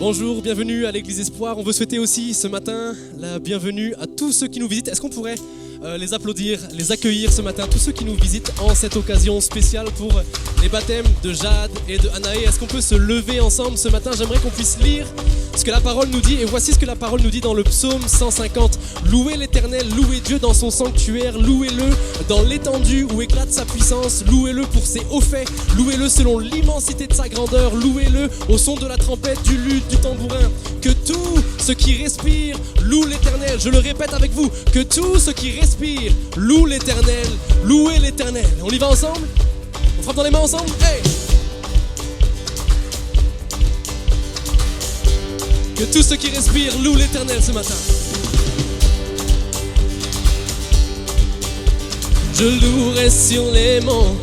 Bonjour, bienvenue à l'Église Espoir. On veut souhaiter aussi ce matin la bienvenue à tous ceux qui nous visitent. Est-ce qu'on pourrait les applaudir, les accueillir ce matin, tous ceux qui nous visitent en cette occasion spéciale pour les baptêmes de Jade et de Anaé. Est-ce qu'on peut se lever ensemble ce matin? J'aimerais qu'on puisse lire ce que la parole nous dit. Et voici ce que la parole nous dit dans le psaume 150. Louez l'Éternel, louez Dieu dans son sanctuaire, louez-le dans l'étendue où éclate sa puissance, louez-le pour ses hauts faits, louez-le selon l'immensité de sa grandeur, louez-le au son de la trompette, du luth, du tambourin. Que tout ce qui respire loue l'Éternel. Je le répète avec vous, que tout ce qui respire loue l'Éternel, louez l'Éternel. On y va ensemble? On frappe dans les mains ensemble? Hey! Que tout ce qui respire loue l'Éternel ce matin. Je louerai sur les monts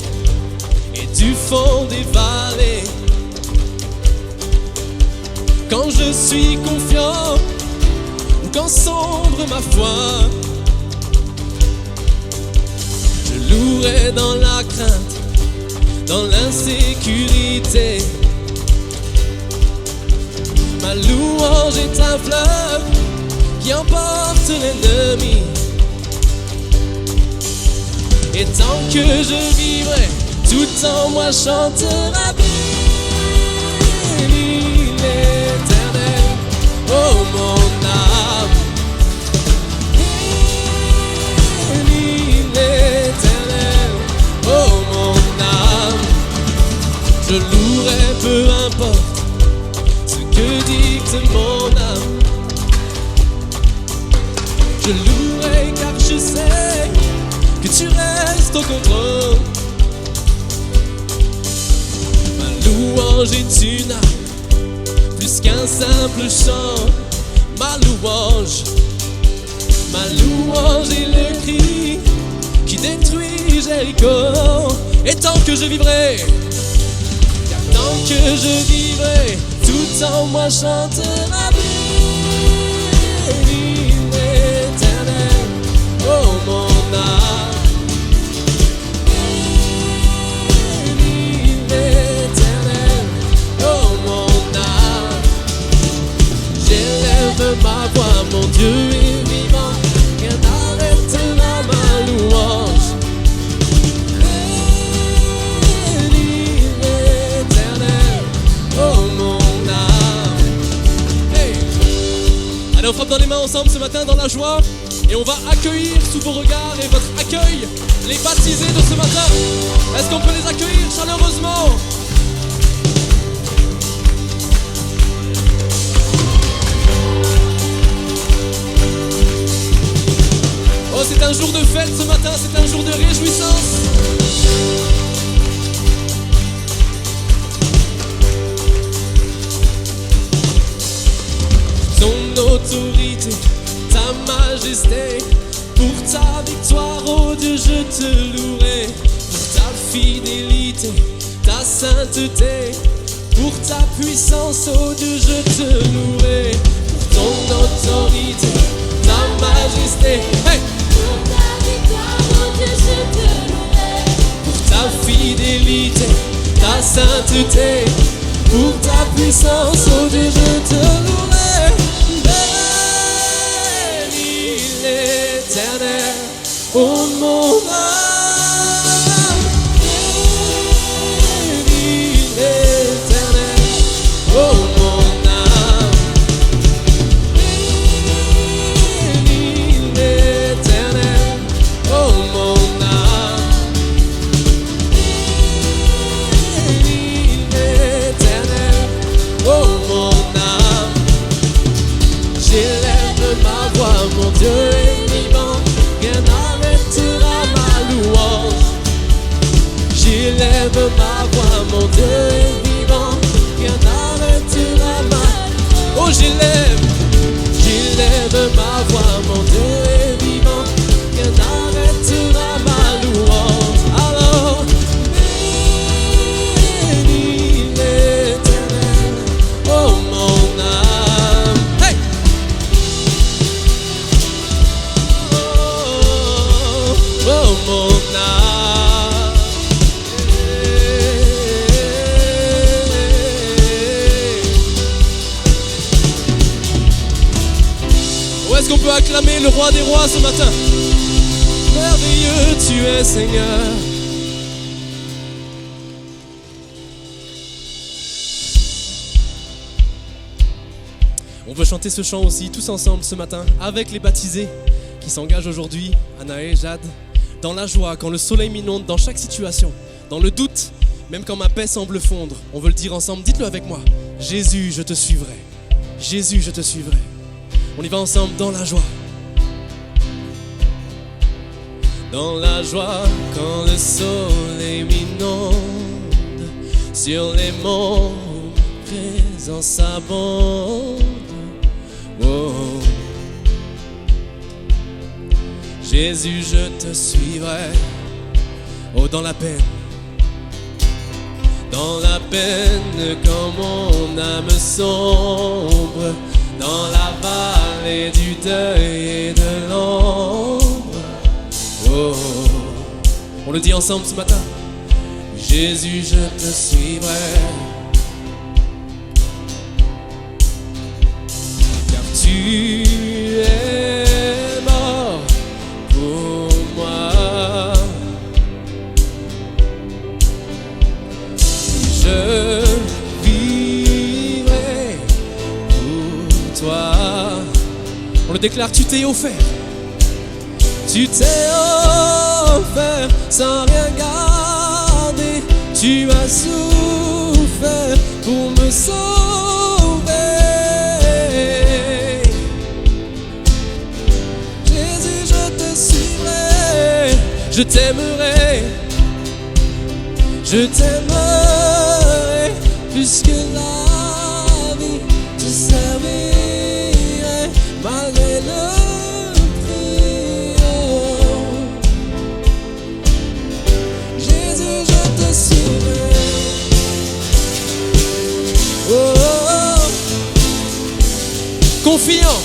et du fond des vallées. Quand je suis confiant ou quand sombre ma foi, je louerai dans la crainte, dans l'insécurité. Ma louange est un fleuve qui emporte l'ennemi. Et tant que je vivrai, tout en moi chantera béni l'Éternel, oh mon âme. Béni l'Éternel, oh mon âme. Je louerai peu importe ce que dicte mon âme. Je louerai car je sais que tu restes au contrôle. Ma louange est une arme, plus qu'un simple chant. Ma louange est le cri qui détruit Jéricho. Et tant que je vivrai, car tant que je vivrai, tout en moi chantera béni l'Éternel, oh mon âme. Ma voix, mon Dieu est vivant, rien n'arrêtera ma louange. Béni l'Éternel, oh mon âme. Hey. Allez, on frappe dans les mains ensemble ce matin dans la joie et on va accueillir sous vos regards et votre accueil les baptisés de ce matin. Est-ce qu'on peut les accueillir chaleureusement? Oh, c'est un jour de fête ce matin, c'est un jour de réjouissance. Ton autorité, ta majesté, pour ta victoire, oh Dieu, je te louerai. Pour ta fidélité, ta sainteté, pour ta puissance, oh Dieu, je te louerai. Pour ton autorité, ta majesté, hey! Pour ta victoire, oh Dieu, je te louerai. Pour ta fidélité, ta sainteté, pour ta puissance, oh Dieu, je te louerai. Béni l'Éternel, oh mon âme. Béni l'Éternel, oh mon âme. Béni l'Éternel, oh mon âme. Béni l'Éternel, oh mon âme. J'élève ma voix, mon Dieu est vivant, rien n'arrête Est-ce qu'on peut acclamer le roi des rois ce matin? Merveilleux tu es, Seigneur. On veut chanter ce chant aussi tous ensemble ce matin avec les baptisés qui s'engagent aujourd'hui, Anaë, Jade, dans la joie, quand le soleil m'inonde, dans chaque situation, dans le doute, même quand ma paix semble fondre. On veut le dire ensemble, dites-le avec moi. Jésus, je te suivrai. Jésus, je te suivrai. On y va ensemble dans la joie. Dans la joie, quand le soleil m'inonde, sur les monts, présence abonde. Oh. Jésus, je te suivrai. Oh, dans la peine, quand mon âme sombre, dans la vallée du deuil et de l'ombre. Oh, on le dit ensemble ce matin. Jésus, je te suivrai. Car tu es mort pour moi. Je vivrai pour toi. On le déclare, tu t'es offert. Tu t'es offert sans rien garder. Tu as souffert pour me sauver. Jésus, je te suivrai. Je t'aimerai. Je t'aimerai plus que la vie. Je servirai malgré le confiant.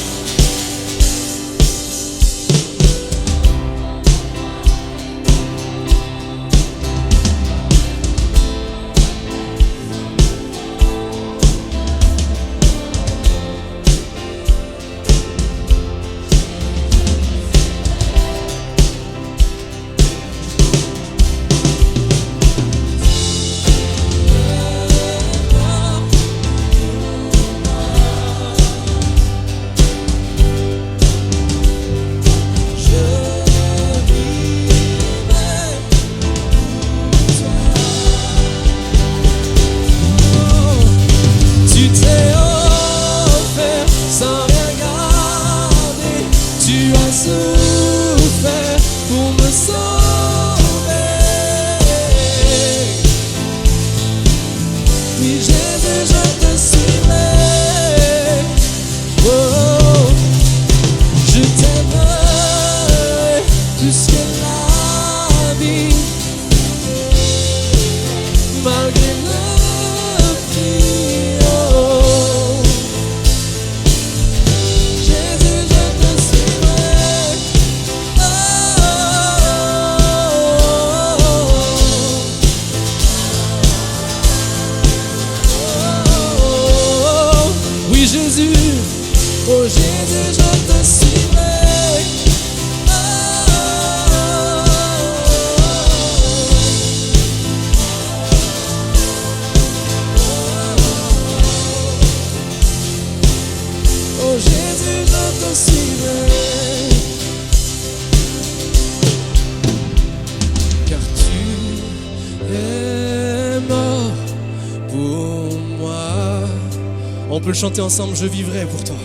On peut le chanter ensemble, je vivrai pour toi.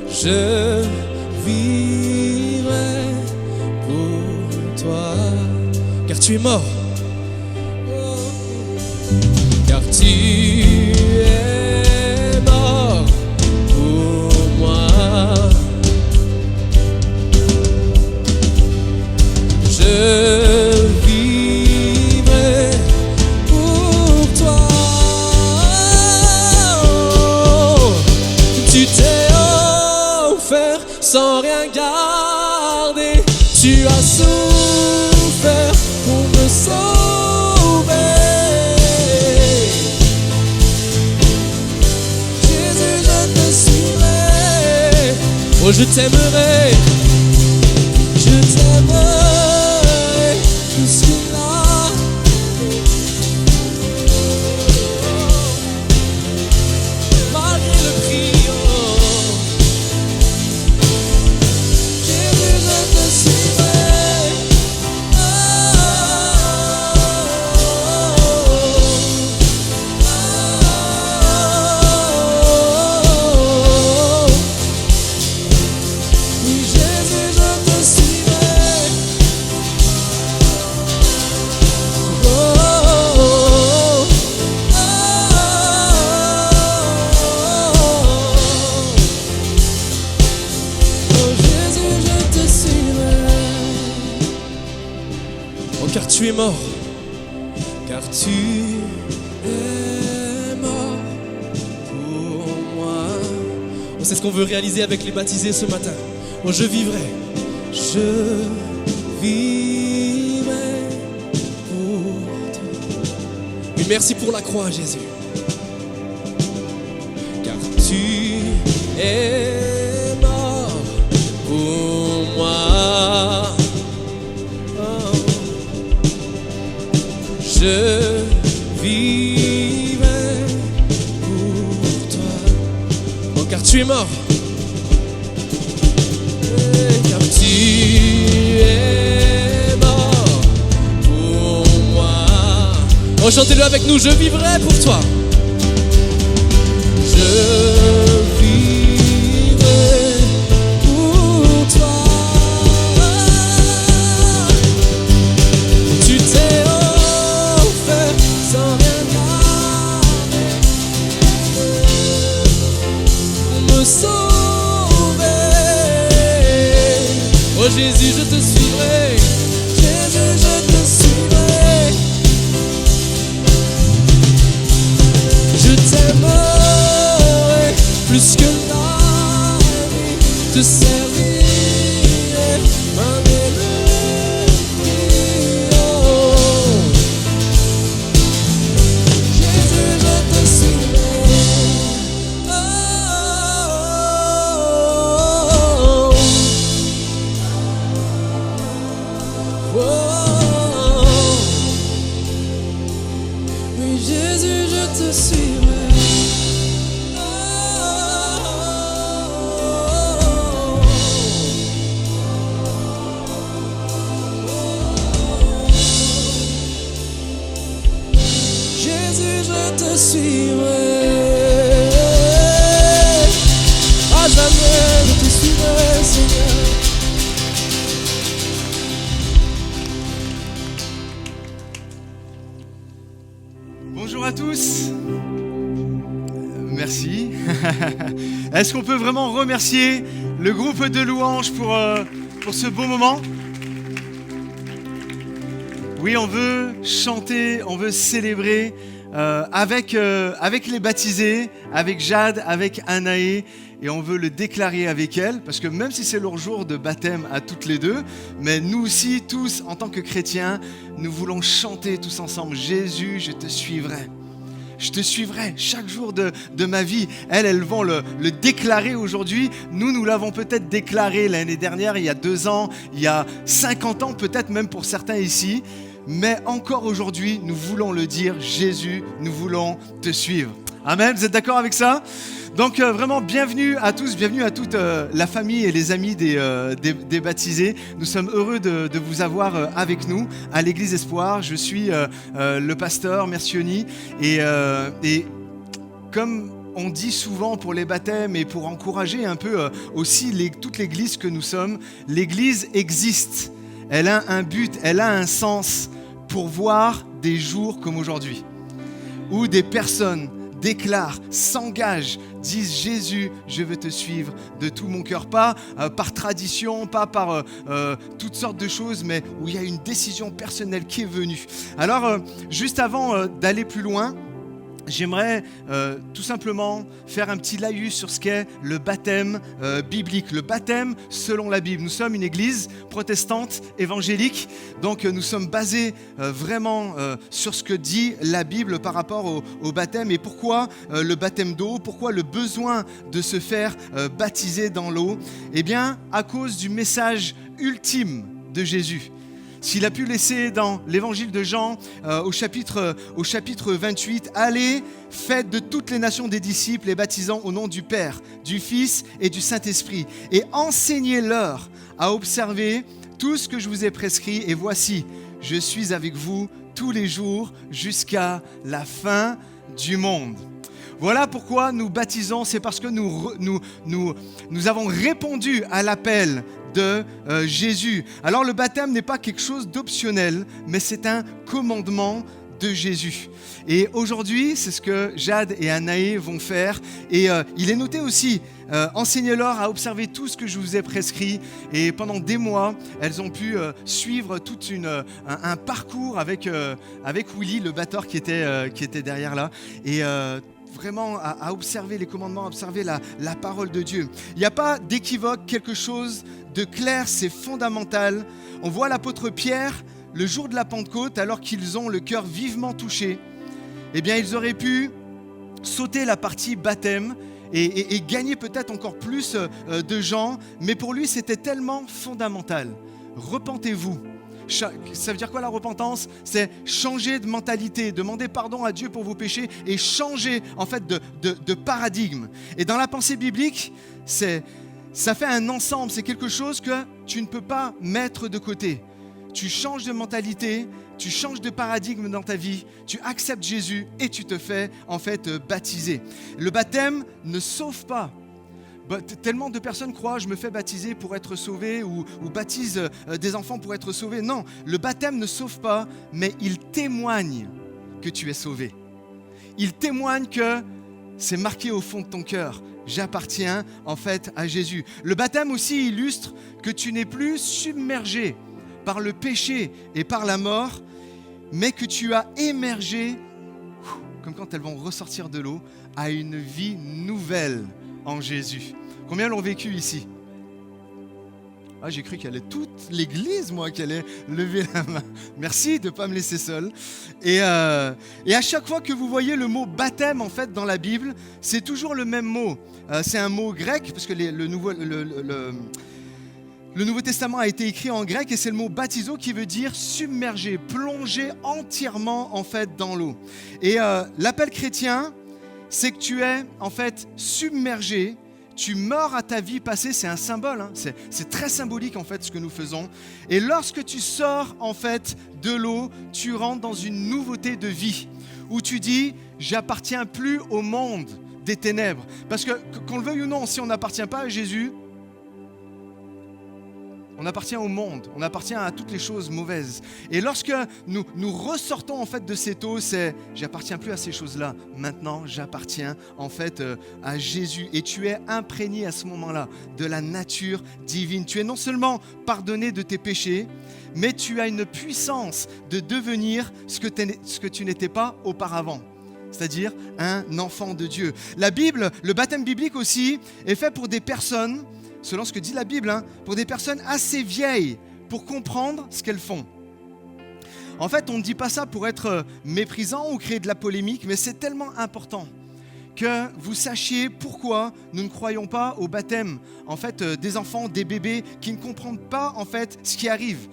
Je vivrai pour toi. Car tu es mort. Car tu es mort pour moi. Je vivrai pour toi. Tu t'es offert sans rien garder. Tu as souffert pour me sauver. Jésus, je te suivrai. Oh, je t'aimerai jusque-là. Malgré le prix, oh. Jésus, je te suivrai. Oui, Jésus, je te suivrai. Oh, Jésus, je te suivrai. Oh, car tu es mort, car tu es mort pour moi. Oh, c'est ce qu'on veut réaliser avec les baptisés ce matin. Oh, je vivrai pour toi. Oui, merci pour la croix, Jésus. Car tu es mort pour moi. Oh. Je vivrai pour toi. Oh, car tu es mort. Car tu es mort pour moi. Oh, chantez-le avec nous, je vivrai pour toi. Je vivrai pour toi. Tu t'es offert sans rien garder, me sauver. Oh Jésus, je te suivrai. Jésus, je te suivrai. Je t'aimerai plus que la vie. Te servirai malgré le prix, oh. Jésus, je te suivrai. Oh, oh, oh. Oui, Jésus, je te suivrai. Oh, Jésus, je te suivrai. À jamais, je te suivrai, Seigneur. Bonjour à tous. Merci. Est-ce qu'on peut vraiment remercier le groupe de louanges pour ce beau moment? Oui, on veut chanter, on veut célébrer avec les baptisés, avec Jade, avec Anaé, et on veut le déclarer avec elle, parce que même si c'est leur jour de baptême à toutes les deux, mais nous aussi, tous, en tant que chrétiens, nous voulons chanter tous ensemble, Jésus, je te suivrai. Je te suivrai chaque jour de ma vie. Elles vont le déclarer aujourd'hui. Nous l'avons peut-être déclaré l'année dernière, il y a 2 ans, il y a 50 ans, peut-être même pour certains ici. Mais encore aujourd'hui, nous voulons le dire, Jésus, nous voulons te suivre. Amen, vous êtes d'accord avec ça? Donc vraiment, bienvenue à tous, bienvenue à toute la famille et les amis des baptisés. Nous sommes heureux de vous avoir avec nous à l'Église Espoir. Je suis le pasteur Mercioni et comme on dit souvent pour les baptêmes et pour encourager un peu aussi toute l'Église que nous sommes, l'Église existe. Elle a un but, elle a un sens pour voir des jours comme aujourd'hui, où des personnes déclarent, s'engagent, disent « Jésus, je veux te suivre de tout mon cœur ». Pas par tradition, pas par toutes sortes de choses, mais où il y a une décision personnelle qui est venue. Alors, juste avant d'aller plus loin, j'aimerais tout simplement faire un petit laïus sur ce qu'est le baptême biblique, le baptême selon la Bible. Nous sommes une église protestante évangélique, donc nous sommes basés vraiment sur ce que dit la Bible par rapport au baptême. Et pourquoi le baptême d'eau? Pourquoi le besoin de se faire baptiser dans l'eau? Eh bien, à cause du message ultime de Jésus. S'il a pu laisser dans l'évangile de Jean au chapitre 28, « Allez, faites de toutes les nations des disciples, les baptisant au nom du Père, du Fils et du Saint-Esprit, et enseignez-leur à observer tout ce que je vous ai prescrit, et voici, je suis avec vous tous les jours jusqu'à la fin du monde. » Voilà pourquoi nous baptisons, c'est parce que nous avons répondu à l'appel de Jésus. Alors le baptême n'est pas quelque chose d'optionnel, mais c'est un commandement de Jésus. Et aujourd'hui, c'est ce que Jade et Anaé vont faire. Et il est noté aussi, enseignez-leur à observer tout ce que je vous ai prescrit. Et pendant des mois, elles ont pu suivre tout un parcours avec Willy, le batteur qui était derrière là. Et vraiment à observer les commandements, à observer la parole de Dieu. Il n'y a pas d'équivoque, quelque chose de clair, c'est fondamental. On voit l'apôtre Pierre, le jour de la Pentecôte, alors qu'ils ont le cœur vivement touché, eh bien ils auraient pu sauter la partie baptême et gagner peut-être encore plus de gens, mais pour lui c'était tellement fondamental. Repentez-vous. Ça veut dire quoi la repentance? C'est changer de mentalité, demander pardon à Dieu pour vos péchés et changer en fait de paradigme. Et dans la pensée biblique, ça fait un ensemble, c'est quelque chose que tu ne peux pas mettre de côté. Tu changes de mentalité, tu changes de paradigme dans ta vie, tu acceptes Jésus et tu te fais en fait baptiser. Le baptême ne sauve pas. Tellement de personnes croient, je me fais baptiser pour être sauvé ou baptise des enfants pour être sauvés. Non, le baptême ne sauve pas, mais il témoigne que tu es sauvé. Il témoigne que c'est marqué au fond de ton cœur. J'appartiens en fait à Jésus. Le baptême aussi illustre que tu n'es plus submergé par le péché et par la mort, mais que tu as émergé, comme quand elles vont ressortir de l'eau, à une vie nouvelle en Jésus. Combien l'ont vécu ici? Ah, j'ai cru qu'il y allait toute l'église, moi, qui allait lever la main. Merci de ne pas me laisser seul. Et à chaque fois que vous voyez le mot baptême, en fait, dans la Bible, c'est toujours le même mot. C'est un mot grec, parce que le Nouveau Testament a été écrit en grec, et c'est le mot baptizo qui veut dire submerger, plonger entièrement, en fait, dans l'eau. Et l'appel chrétien, c'est que tu es en fait submergé, tu meurs à ta vie passée, c'est un symbole, hein, c'est très symbolique en fait ce que nous faisons. Et lorsque tu sors en fait de l'eau, tu rentres dans une nouveauté de vie, où tu dis, j'appartiens plus au monde des ténèbres. Parce que qu'on le veuille ou non, si on n'appartient pas à Jésus, on appartient au monde, on appartient à toutes les choses mauvaises. Et lorsque nous ressortons en fait de cette eau, c'est j'appartiens plus à ces choses-là. Maintenant, j'appartiens en fait à Jésus. Et tu es imprégné à ce moment-là de la nature divine. Tu es non seulement pardonné de tes péchés, mais tu as une puissance de devenir ce que tu n'étais pas auparavant. C'est-à-dire un enfant de Dieu. La Bible, le baptême biblique aussi, est fait pour des personnes, selon ce que dit la Bible, hein, pour des personnes assez vieilles pour comprendre ce qu'elles font. En fait, on ne dit pas ça pour être méprisant ou créer de la polémique, mais c'est tellement important que vous sachiez pourquoi nous ne croyons pas au baptême en fait, des enfants, des bébés qui ne comprennent pas en fait, ce qui arrive.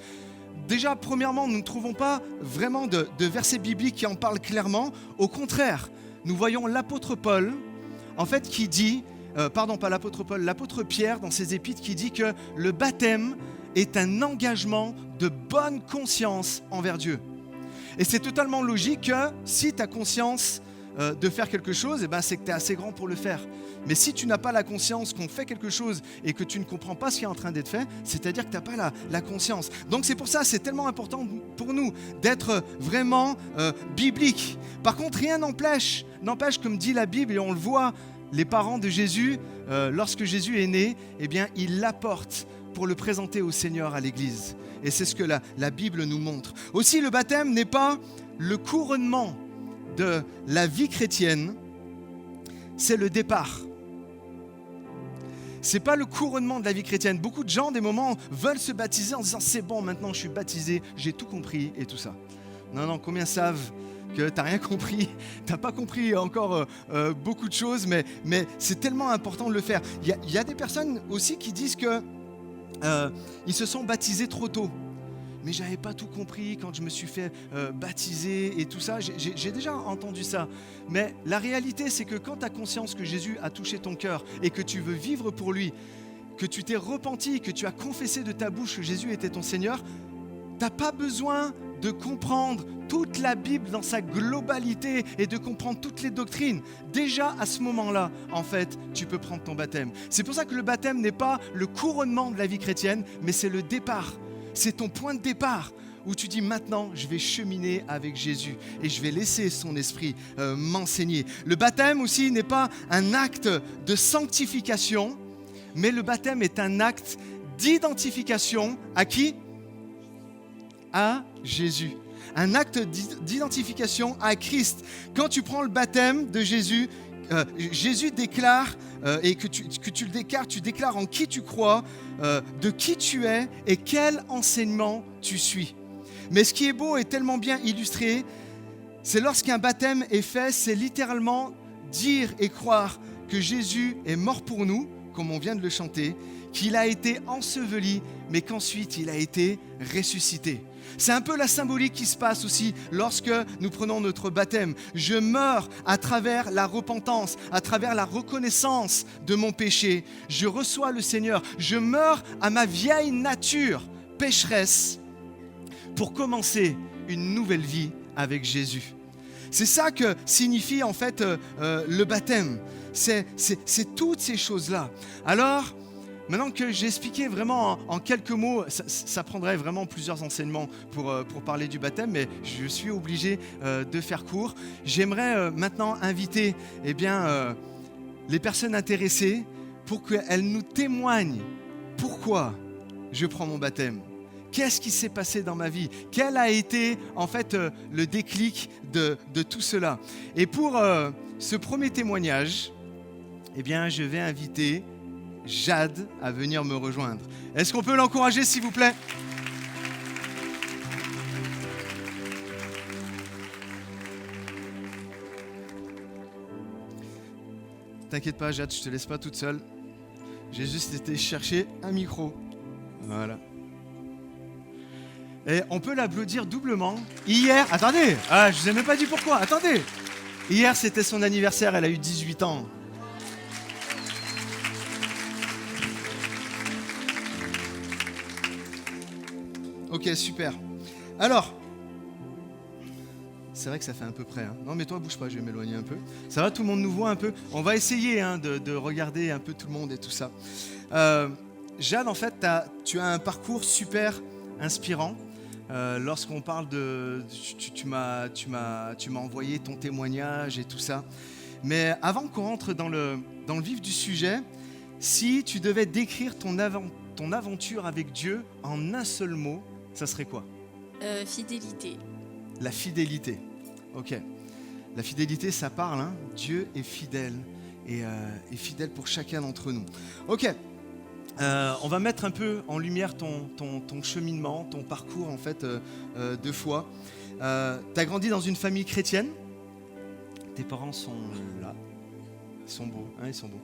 Déjà, premièrement, nous ne trouvons pas vraiment de versets bibliques qui en parlent clairement. Au contraire, nous voyons l'apôtre Paul en fait, qui dit... pas l'apôtre Paul, l'apôtre Pierre dans ses épîtres qui dit que le baptême est un engagement de bonne conscience envers Dieu. Et c'est totalement logique que si tu as conscience de faire quelque chose, c'est que tu es assez grand pour le faire. Mais si tu n'as pas la conscience qu'on fait quelque chose et que tu ne comprends pas ce qui est en train d'être fait, c'est-à-dire que tu n'as pas la conscience. Donc c'est pour ça, c'est tellement important pour nous d'être vraiment biblique. Par contre, rien n'empêche, comme dit la Bible, et on le voit, les parents de Jésus, lorsque Jésus est né, eh bien, ils l'apportent pour le présenter au Seigneur à l'Église. Et c'est ce que la Bible nous montre. Aussi, le baptême n'est pas le couronnement de la vie chrétienne, c'est le départ. C'est pas le couronnement de la vie chrétienne. Beaucoup de gens, des moments, veulent se baptiser en disant « c'est bon, maintenant je suis baptisé, j'ai tout compris » et tout ça. Non, combien savent que tu n'as rien compris, tu n'as pas compris encore beaucoup de choses, mais c'est tellement important de le faire. Il y a des personnes aussi qui disent qu'ils se sont baptisés trop tôt. Mais je n'avais pas tout compris quand je me suis fait baptiser et tout ça. J'ai déjà entendu ça. Mais la réalité, c'est que quand tu as conscience que Jésus a touché ton cœur et que tu veux vivre pour lui, que tu t'es repenti, que tu as confessé de ta bouche que Jésus était ton Seigneur, tu n'as pas besoin de comprendre toute la Bible dans sa globalité et de comprendre toutes les doctrines. Déjà, à ce moment-là, en fait, tu peux prendre ton baptême. C'est pour ça que le baptême n'est pas le couronnement de la vie chrétienne, mais c'est le départ. C'est ton point de départ où tu dis maintenant, je vais cheminer avec Jésus et je vais laisser son esprit m'enseigner. Le baptême aussi n'est pas un acte de sanctification, mais le baptême est un acte d'identification à qui ? À Jésus. Un acte d'identification à Christ. Quand tu prends le baptême de Jésus, Jésus déclare, et que tu le déclares, tu déclares en qui tu crois, de qui tu es et quel enseignement tu suis. Mais ce qui est beau et tellement bien illustré, c'est lorsqu'un baptême est fait, c'est littéralement dire et croire que Jésus est mort pour nous, comme on vient de le chanter, qu'il a été enseveli, mais qu'ensuite il a été ressuscité. C'est un peu la symbolique qui se passe aussi lorsque nous prenons notre baptême. Je meurs à travers la repentance, à travers la reconnaissance de mon péché. Je reçois le Seigneur. Je meurs à ma vieille nature pécheresse pour commencer une nouvelle vie avec Jésus. C'est ça que signifie en fait le baptême. C'est toutes ces choses-là. Alors, maintenant que j'ai expliqué vraiment en quelques mots, ça prendrait vraiment plusieurs enseignements pour parler du baptême, mais je suis obligé de faire court. J'aimerais maintenant inviter les personnes intéressées pour qu'elles nous témoignent pourquoi je prends mon baptême. Qu'est-ce qui s'est passé dans ma vie? Quel a été en fait le déclic de tout cela? Et pour ce premier témoignage, je vais inviter Jade à venir me rejoindre. Est-ce qu'on peut l'encourager, s'il vous plaît? T'inquiète pas, Jade, je te laisse pas toute seule. J'ai juste été chercher un micro. Voilà. Et on peut l'applaudir doublement. Hier, attendez, je vous ai même pas dit pourquoi, attendez. Hier, c'était son anniversaire, elle a eu 18 ans. Ok, super. Alors, c'est vrai que ça fait un peu près. Hein. Non, mais toi, bouge pas, je vais m'éloigner un peu. Ça va, tout le monde nous voit un peu. On va essayer de regarder un peu tout le monde et tout ça. Jade, en fait, tu as un parcours super inspirant. Lorsqu'on parle tu m'as envoyé ton témoignage et tout ça. Mais avant qu'on rentre dans le vif du sujet, si tu devais décrire ton aventure avec Dieu en un seul mot, ça serait quoi? Fidélité. La fidélité. Ok. La fidélité, ça parle. Hein? Dieu est fidèle et fidèle pour chacun d'entre nous. Ok. On va mettre un peu en lumière ton cheminement, ton parcours en fait de foi. Tu as grandi dans une famille chrétienne. Tes parents sont là. Ils sont beaux. Hein, ils sont beaux.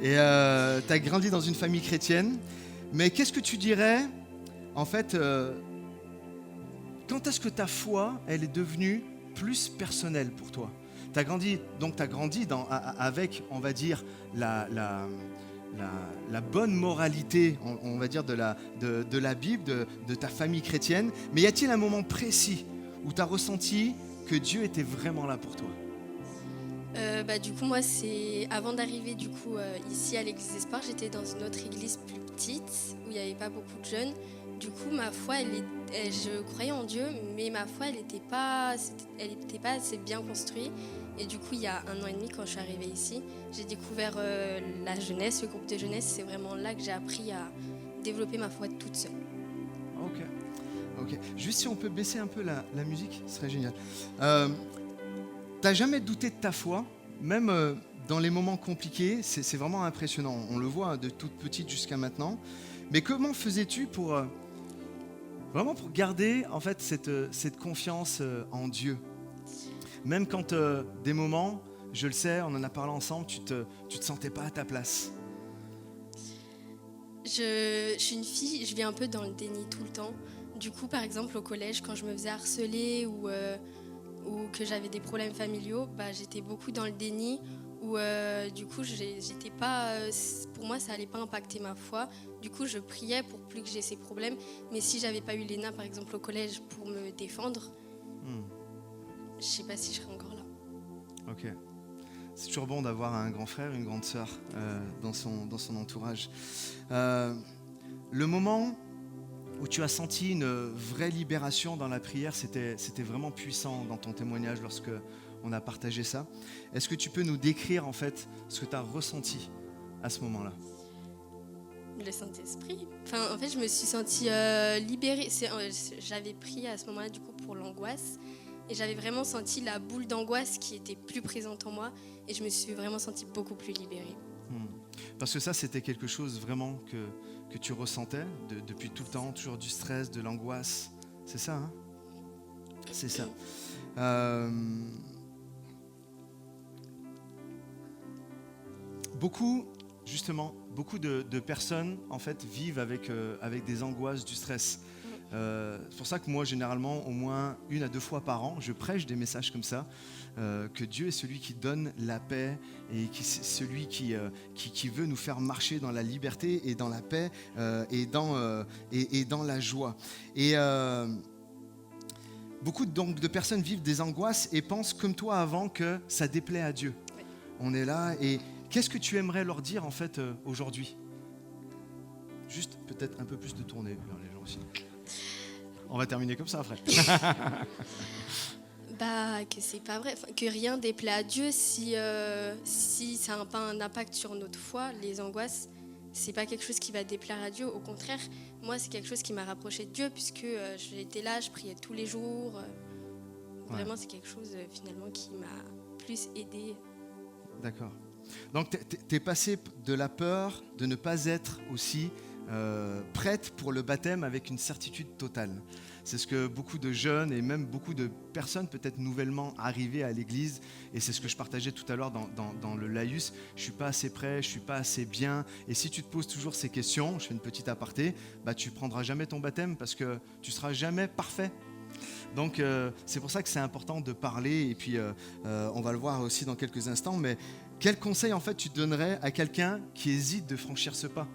Et tu as grandi dans une famille chrétienne. Mais qu'est-ce que tu dirais, en fait, quand est-ce que ta foi, elle est devenue plus personnelle pour toi? Tu as grandi avec, on va dire, la bonne moralité, on va dire, de la Bible, de ta famille chrétienne. Mais y a-t-il un moment précis où tu as ressenti que Dieu était vraiment là pour toi? Du coup, moi, c'est avant d'arriver ici à l'église Espoir, j'étais dans une autre église plus petite où il n'y avait pas beaucoup de jeunes. Du coup, ma foi, je croyais en Dieu, mais ma foi, elle n'était pas assez bien construite. Et du coup, il y a 1 an et demi, quand je suis arrivée ici, j'ai découvert la jeunesse, le groupe de jeunesse. C'est vraiment là que j'ai appris à développer ma foi toute seule. Ok. Juste si on peut baisser un peu la musique, ce serait génial. t'as jamais douté de ta foi, même dans les moments compliqués, c'est vraiment impressionnant. On le voit de toute petite jusqu'à maintenant. Mais comment faisais-tu pour vraiment pour garder en fait cette confiance en Dieu? Même quand des moments, je le sais, on en a parlé ensemble, tu te sentais pas à ta place. Je suis une fille, je vis un peu dans le déni tout le temps. Du coup, par exemple, au collège, quand je me faisais harceler ou que j'avais des problèmes familiaux, j'étais beaucoup dans le déni. Du coup, j'étais pas, pour moi, ça allait pas impacter ma foi. Du coup, je priais pour plus que j'ai ces problèmes. Mais si j'avais pas eu Léna, par exemple, au collège pour me défendre, je sais pas si je serais encore là. Ok. C'est toujours bon d'avoir un grand frère, une grande sœur dans son entourage. Le moment où tu as senti une vraie libération dans la prière, c'était vraiment puissant dans ton témoignage lorsque on a partagé ça. Est-ce que tu peux nous décrire en fait ce que tu as ressenti à ce moment-là? Le Saint-Esprit. Enfin, en fait, je me suis sentie libérée. J'avais prié à ce moment-là du coup pour l'angoisse. Et j'avais vraiment senti la boule d'angoisse qui était plus présente en moi. Et je me suis vraiment sentie beaucoup plus libérée. Parce que ça, c'était quelque chose vraiment que tu ressentais depuis tout le temps, toujours du stress, de l'angoisse. C'est ça, hein? C'est ça. Beaucoup de personnes en fait vivent avec des angoisses, du stress. C'est pour ça que moi, généralement, au moins 1 à 2 fois par an, je prêche des messages comme ça, que Dieu est celui qui donne la paix et celui qui veut nous faire marcher dans la liberté et dans la paix et dans la joie. Et beaucoup donc de personnes vivent des angoisses et pensent comme toi avant que ça déplaît à Dieu. Oui. On est là et qu'est-ce que tu aimerais leur dire en fait aujourd'hui? Juste peut-être un peu plus de tourner vers les gens aussi. On va terminer comme ça après. Que c'est pas vrai, que rien déplaît à Dieu si ça n'a pas un impact sur notre foi. Les angoisses, c'est pas quelque chose qui va déplaire à Dieu. Au contraire, moi, c'est quelque chose qui m'a rapproché de Dieu puisque j'étais là, je priais tous les jours. Vraiment, c'est quelque chose finalement qui m'a plus aidée. D'accord. Donc, t'es passé de la peur de ne pas être aussi prête pour le baptême avec une certitude totale. C'est ce que beaucoup de jeunes et même beaucoup de personnes peut-être nouvellement arrivées à l'église, et c'est ce que je partageais tout à l'heure dans le laïus, je suis pas assez prêt, je suis pas assez bien, et si tu te poses toujours ces questions, je fais une petite aparté, tu prendras jamais ton baptême parce que tu seras jamais parfait. Donc c'est pour ça que c'est important de parler, et puis on va le voir aussi dans quelques instants, mais quel conseil en fait tu donnerais à quelqu'un qui hésite de franchir ce pas?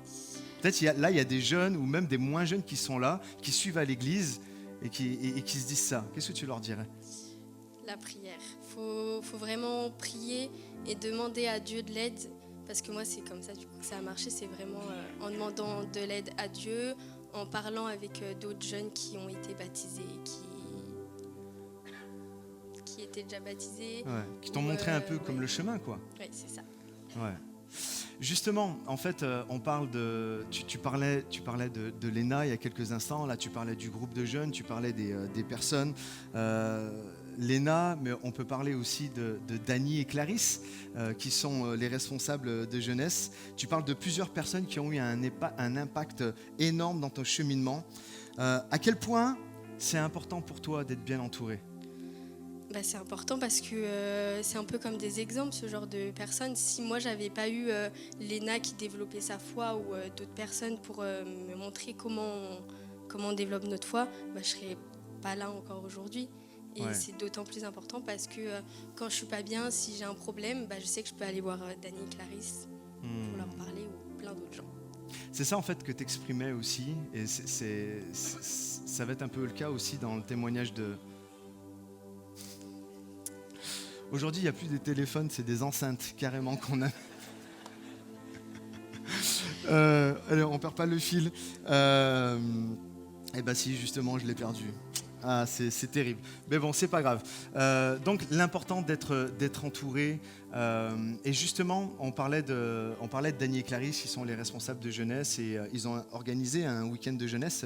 Peut-être il y a des jeunes ou même des moins jeunes qui sont là, qui suivent à l'église et qui se disent ça. Qu'est-ce que tu leur dirais? La prière. Faut vraiment prier et demander à Dieu de l'aide, parce que moi c'est comme ça du coup que ça a marché, c'est vraiment en demandant de l'aide à Dieu, en parlant avec d'autres jeunes qui ont été baptisés, qui étaient déjà baptisés. Ouais, qui t'ont montré un peu comme le chemin, quoi. Oui, c'est ça. Ouais. Justement, en fait, on parle de. Tu parlais de Léna il y a quelques instants. Là, tu parlais du groupe de jeunes, tu parlais des personnes. Léna, mais on peut parler aussi de Dany et Clarisse, qui sont les responsables de jeunesse. Tu parles de plusieurs personnes qui ont eu un impact énorme dans ton cheminement. À quel point c'est important pour toi d'être bien entouré? C'est important parce que c'est un peu comme des exemples, ce genre de personnes. Si moi, j'avais pas eu Léna qui développait sa foi ou d'autres personnes pour me montrer comment on développe notre foi, je serais pas là encore aujourd'hui. Et c'est d'autant plus important parce que quand je suis pas bien, si j'ai un problème, je sais que je peux aller voir Dany et Clarisse pour leur parler ou plein d'autres gens. C'est ça en fait que tu exprimais aussi, et ça va être un peu le cas aussi dans le témoignage de... Aujourd'hui, il n'y a plus des téléphones, c'est des enceintes carrément qu'on a. Allez, on perd pas le fil. Si, justement, je l'ai perdu. Ah, c'est terrible. Mais bon, c'est pas grave. Donc, l'important d'être entouré. Et justement, on parlait de Dany et Clarisse, qui sont les responsables de jeunesse, et ils ont organisé un week-end de jeunesse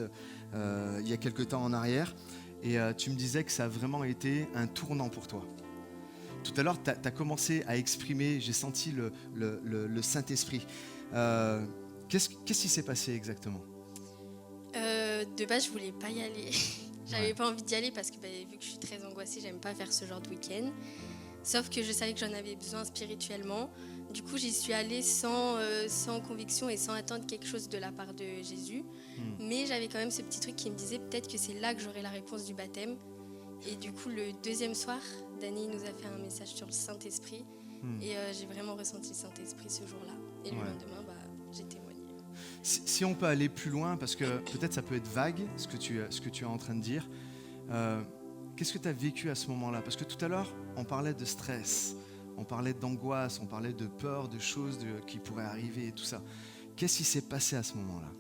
il y a quelques temps en arrière. Et tu me disais que ça a vraiment été un tournant pour toi. tout à l'heure, tu as commencé à exprimer, j'ai senti le Saint-Esprit. Qu'est-ce qui s'est passé exactement? De base, je voulais pas y aller. J'avais pas envie d'y aller parce que vu que je suis très angoissée, j'aime pas faire ce genre de week-end. Sauf que je savais que j'en avais besoin spirituellement. Du coup, j'y suis allée sans conviction et sans attendre quelque chose de la part de Jésus. Mais j'avais quand même ce petit truc qui me disait peut-être que c'est là que j'aurais la réponse du baptême. Et du coup, le deuxième soir, Dany nous a fait un message sur le Saint-Esprit. Et j'ai vraiment ressenti le Saint-Esprit ce jour-là. Et le lendemain, j'ai témoigné. Si on peut aller plus loin, parce que peut-être ça peut être vague, ce que tu es en train de dire. Qu'est-ce que tu as vécu à ce moment-là? Parce que tout à l'heure, on parlait de stress, on parlait d'angoisse, on parlait de peur, de choses qui pourraient arriver et tout ça. Qu'est-ce qui s'est passé à ce moment-là?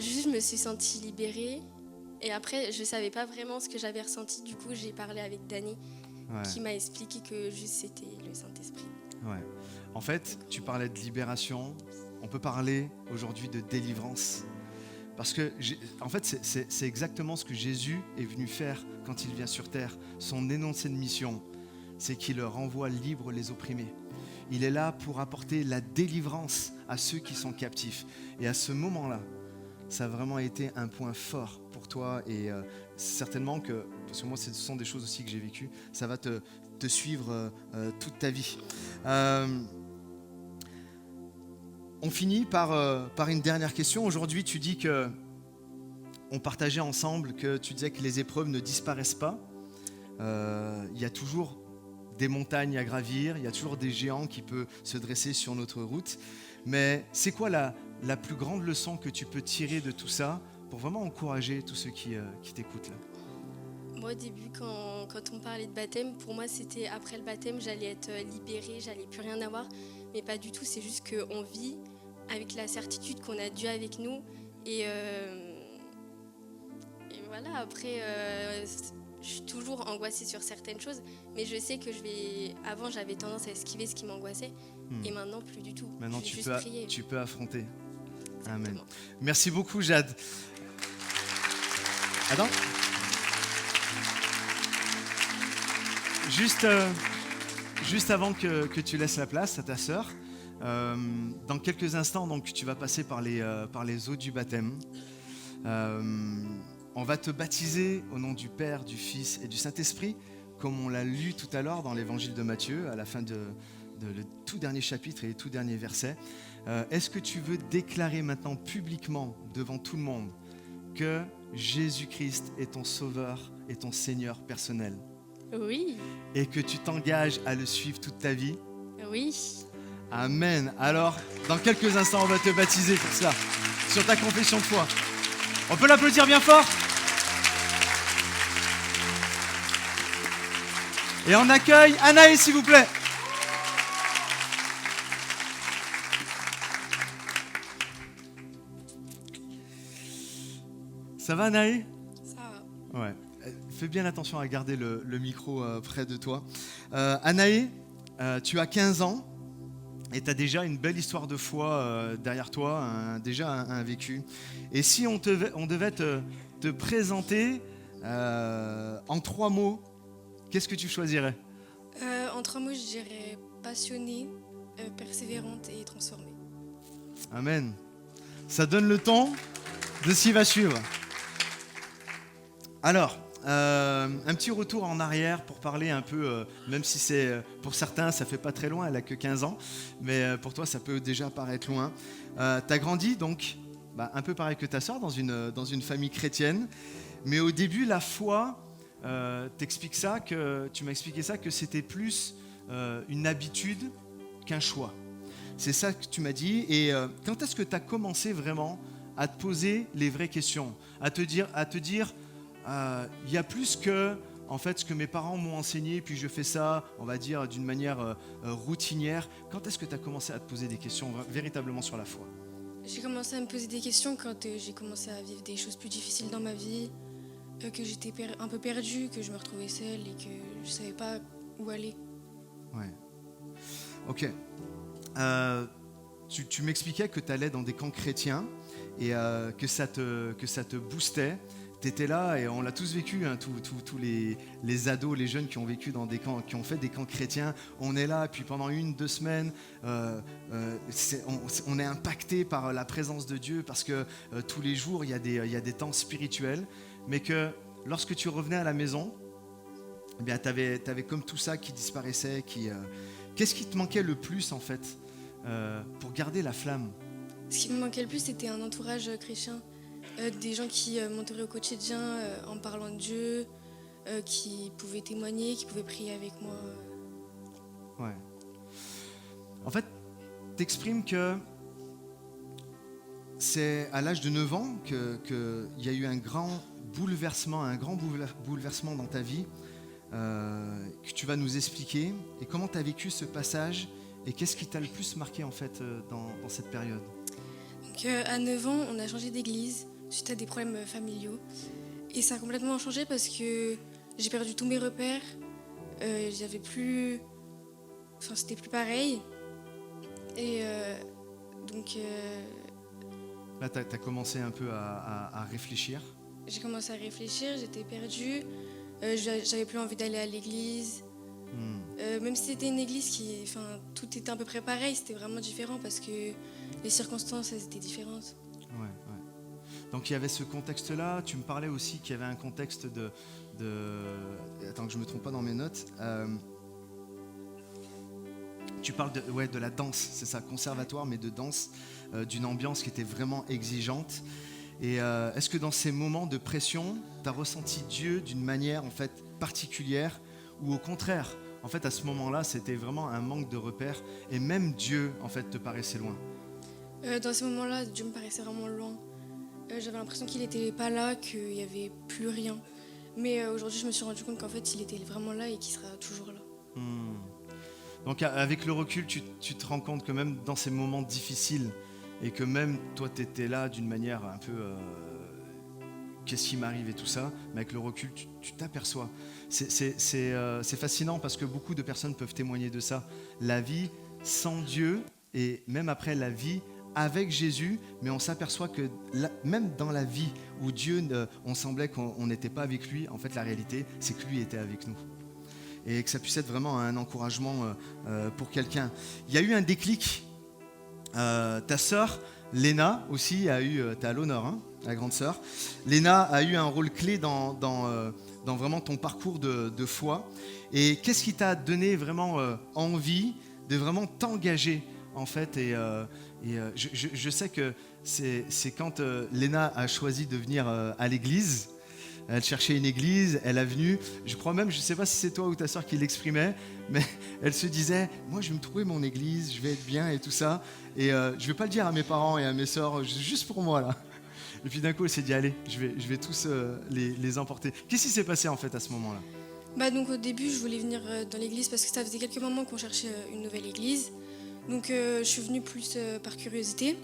Juste, je me suis sentie libérée. Et après, je ne savais pas vraiment ce que j'avais ressenti. Du coup, j'ai parlé avec Dany, qui m'a expliqué que juste c'était le Saint-Esprit. Ouais. En fait, tu parlais de libération. On peut parler aujourd'hui de délivrance. Parce que, en fait, c'est exactement ce que Jésus est venu faire quand il vient sur terre. Son énoncé de mission, c'est qu'il renvoie libres les opprimés. Il est là pour apporter la délivrance à ceux qui sont captifs. Et à ce moment-là, ça a vraiment été un point fort pour toi. Et certainement que, parce que moi, ce sont des choses aussi que j'ai vécues, ça va te suivre toute ta vie. On finit par une dernière question. Aujourd'hui, tu dis que on partageait ensemble que tu disais que les épreuves ne disparaissent pas. Il y a toujours des montagnes à gravir, il y a toujours des géants qui peuvent se dresser sur notre route. Mais c'est quoi la plus grande leçon que tu peux tirer de tout ça pour vraiment encourager tous ceux qui t'écoutent là? Moi, au début, quand on parlait de baptême, pour moi, c'était après le baptême, j'allais être libérée, j'allais plus rien avoir. Mais pas du tout, c'est juste qu'on vit avec la certitude qu'on a Dieu avec nous. Et voilà, après, je suis toujours angoissée sur certaines choses, mais je sais que avant, j'avais tendance à esquiver ce qui m'angoissait, et maintenant, plus du tout. Maintenant, tu peux affronter. Exactement. Amen. Merci beaucoup, Jade. Adam ? Juste avant que tu laisses la place à ta sœur, dans quelques instants, donc, tu vas passer par les eaux du baptême. On va te baptiser au nom du Père, du Fils et du Saint-Esprit, comme on l'a lu tout à l'heure dans l'évangile de Matthieu, à la fin de le tout dernier chapitre et les tout derniers versets. Est-ce que tu veux déclarer maintenant publiquement devant tout le monde que Jésus-Christ est ton Sauveur et ton Seigneur personnel? Oui. Et que tu t'engages à le suivre toute ta vie? Oui. Amen. Alors, dans quelques instants, on va te baptiser pour cela, sur ta confession de foi. On peut l'applaudir bien fort? Et on accueille Anaïs, s'il vous plaît. Ça va, Anaïs? Ça va. Ouais. Fais bien attention à garder le micro près de toi. Anaïs, tu as 15 ans et tu as déjà une belle histoire de foi derrière toi, déjà un vécu. Et si on devait te présenter en 3 mots, qu'est-ce que tu choisirais? En 3 mots, je dirais passionnée, persévérante et transformée. Amen. Ça donne le ton de ce qui va suivre. Alors, un petit retour en arrière pour parler un peu, même si c'est pour certains ça fait pas très loin, elle a que 15 ans, mais pour toi ça peut déjà paraître loin. Tu as grandi donc un peu pareil que ta sœur dans une famille chrétienne, mais au début la foi, tu m'as expliqué ça, que c'était plus une habitude qu'un choix. C'est ça que tu m'as dit. Et quand est-ce que tu as commencé vraiment à te poser les vraies questions, à te dire il y a plus que en fait ce que mes parents m'ont enseigné, puis je fais ça, on va dire, d'une manière routinière. Quand est-ce que tu as commencé à te poser des questions véritablement sur la foi? J'ai commencé à me poser des questions quand j'ai commencé à vivre des choses plus difficiles dans ma vie, que j'étais un peu perdue, que je me retrouvais seule et que je ne savais pas où aller. Ouais. Ok. Tu m'expliquais que tu allais dans des camps chrétiens et que ça te boostait. t'étais là et on l'a tous vécu, hein, tous les ados, les jeunes qui ont vécu dans des camps, qui ont fait des camps chrétiens. On est là, puis pendant 1-2 semaines, on est impacté par la présence de Dieu parce que tous les jours, il y a des temps spirituels, mais que lorsque tu revenais à la maison, eh bien, t'avais comme tout ça qui disparaissait. Qu'est-ce qui te manquait le plus, en fait, pour garder la flamme? Ce qui me manquait le plus, c'était un entourage chrétien. Des gens qui m'entouraient au quotidien en parlant de Dieu, qui pouvaient témoigner, qui pouvaient prier avec moi. Ouais. En fait, t'exprimes que c'est à l'âge de 9 ans qu'il y a eu un grand bouleversement dans ta vie, que tu vas nous expliquer. Et comment tu as vécu ce passage et qu'est-ce qui t'a le plus marqué en fait dans cette période? Donc, à 9 ans, on a changé d'église suite à des problèmes familiaux. Et ça a complètement changé parce que j'ai perdu tous mes repères. J'avais plus... Enfin, c'était plus pareil. Et donc... Là, tu as commencé un peu à réfléchir. J'ai commencé à réfléchir, j'étais perdue. J'avais plus envie d'aller à l'église. Même si c'était une église qui... Enfin, tout était à peu près pareil, c'était vraiment différent parce que les circonstances, elles étaient différentes. Ouais. Donc il y avait ce contexte-là. Tu me parlais aussi qu'il y avait un contexte de... Attends que je ne me trompe pas dans mes notes. Tu parles de la danse, c'est ça, conservatoire, mais de danse, d'une ambiance qui était vraiment exigeante. Et est-ce que dans ces moments de pression, tu as ressenti Dieu d'une manière en fait particulière, ou au contraire, en fait à ce moment-là, c'était vraiment un manque de repères et même Dieu en fait te paraissait loin? Dans ces moments-là, Dieu me paraissait vraiment loin. J'avais l'impression qu'il n'était pas là, qu'il n'y avait plus rien. Mais aujourd'hui, je me suis rendu compte qu'en fait, il était vraiment là et qu'il sera toujours là. Donc avec le recul, tu te rends compte que même dans ces moments difficiles, et que même toi, tu étais là d'une manière un peu... qu'est-ce qui m'arrive et tout ça, mais avec le recul, tu t'aperçois. C'est fascinant parce que beaucoup de personnes peuvent témoigner de ça. La vie sans Dieu, et même après la vie avec Jésus, mais on s'aperçoit que même dans la vie où Dieu, on semblait qu'on n'était pas avec lui, en fait la réalité, c'est que lui était avec nous. Et que ça puisse être vraiment un encouragement pour quelqu'un. Il y a eu un déclic. Ta sœur, Léna, aussi, t'es à l'honneur, hein, la grande sœur. Léna a eu un rôle clé dans vraiment ton parcours de foi. Et qu'est-ce qui t'a donné vraiment envie de vraiment t'engager, en fait? Et je sais que c'est quand Léna a choisi de venir à l'église. Elle cherchait une église, elle est venue. Je crois même, je ne sais pas si c'est toi ou ta sœur qui l'exprimait, mais elle se disait, moi je vais me trouver mon église, je vais être bien et tout ça. Et je ne vais pas le dire à mes parents et à mes sœurs, juste pour moi là. Et puis d'un coup, elle s'est dit, allez, je vais tous les emporter. Qu'est-ce qui s'est passé en fait à ce moment-là? Donc au début, je voulais venir dans l'église parce que ça faisait quelques moments qu'on cherchait une nouvelle église. Donc je suis venue plus par curiosité.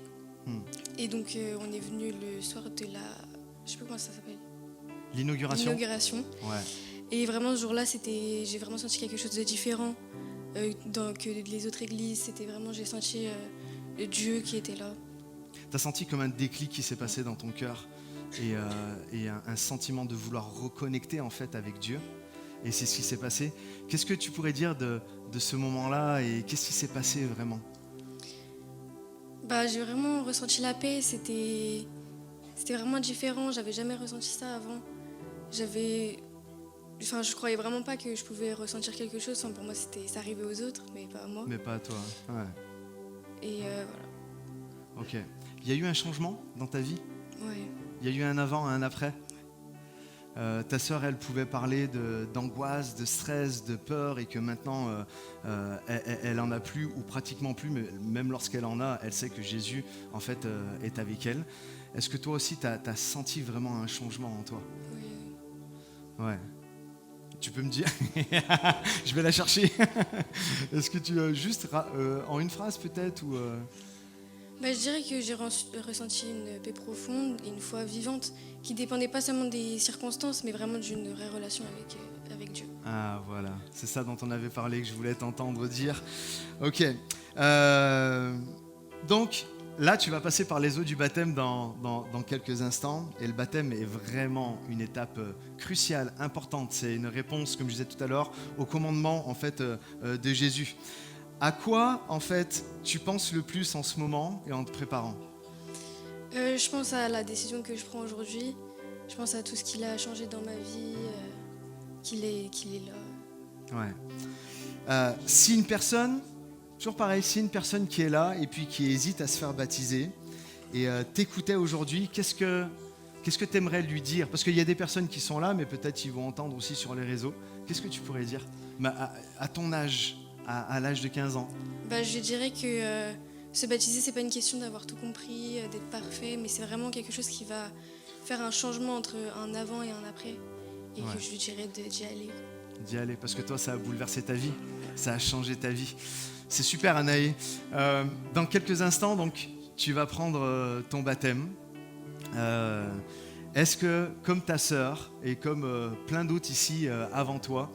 Et donc on est venu le soir de la... Je sais pas comment ça s'appelle. L'inauguration. Ouais. Et vraiment ce jour-là, j'ai vraiment senti quelque chose de différent que les autres églises. C'était vraiment, j'ai senti Dieu qui était là. T'as senti comme un déclic qui s'est passé dans ton cœur et un sentiment de vouloir reconnecter en fait avec Dieu. Et c'est ce qui s'est passé. Qu'est-ce que tu pourrais dire de ce moment-là et qu'est-ce qui s'est passé vraiment? J'ai vraiment ressenti la paix. C'était vraiment différent. J'avais jamais ressenti ça avant. Je croyais vraiment pas que je pouvais ressentir quelque chose. Pour moi, ça arrivait aux autres, mais pas à moi. Mais pas à toi. Ouais. Et voilà. Ok. Il y a eu un changement dans ta vie? Ouais. Il y a eu un avant, un après? Ta sœur, elle pouvait parler d'angoisse, de stress, de peur, et que maintenant, elle en a plus ou pratiquement plus, mais même lorsqu'elle en a, elle sait que Jésus, en fait, est avec elle. Est-ce que toi aussi, tu as senti vraiment un changement en toi? Oui. Ouais. Tu peux me dire? Je vais la chercher. Est-ce que tu juste en une phrase peut-être ou Je dirais que j'ai ressenti une paix profonde et une foi vivante qui ne dépendait pas seulement des circonstances, mais vraiment d'une vraie relation avec Dieu. Ah voilà, c'est ça dont on avait parlé que je voulais t'entendre dire. Ok. Donc, là, tu vas passer par les eaux du baptême dans quelques instants. Et le baptême est vraiment une étape cruciale, importante. C'est une réponse, comme je disais tout à l'heure, au commandement en fait, de Jésus. À quoi, en fait, tu penses le plus en ce moment et en te préparant ? Je pense à la décision que je prends aujourd'hui. Je pense à tout ce qu'il a changé dans ma vie, qu'il est là. Ouais. Si une personne, toujours pareil, si une personne qui est là et puis qui hésite à se faire baptiser et t'écoutait aujourd'hui, qu'est-ce que tu aimerais lui dire ? Parce qu'il y a des personnes qui sont là, mais peut-être ils vont entendre aussi sur les réseaux. Qu'est-ce que tu pourrais dire à ton âge, à l'âge de 15 ans ? Je dirais que se baptiser, c'est pas une question d'avoir tout compris, d'être parfait, mais c'est vraiment quelque chose qui va faire un changement entre un avant et un après. Et que je lui dirais d'y aller. D'y aller, parce que toi, ça a bouleversé ta vie, ça a changé ta vie. C'est super, Anaï. Dans quelques instants, donc, tu vas prendre ton baptême. Est-ce que, comme ta sœur et comme plein d'autres ici avant toi,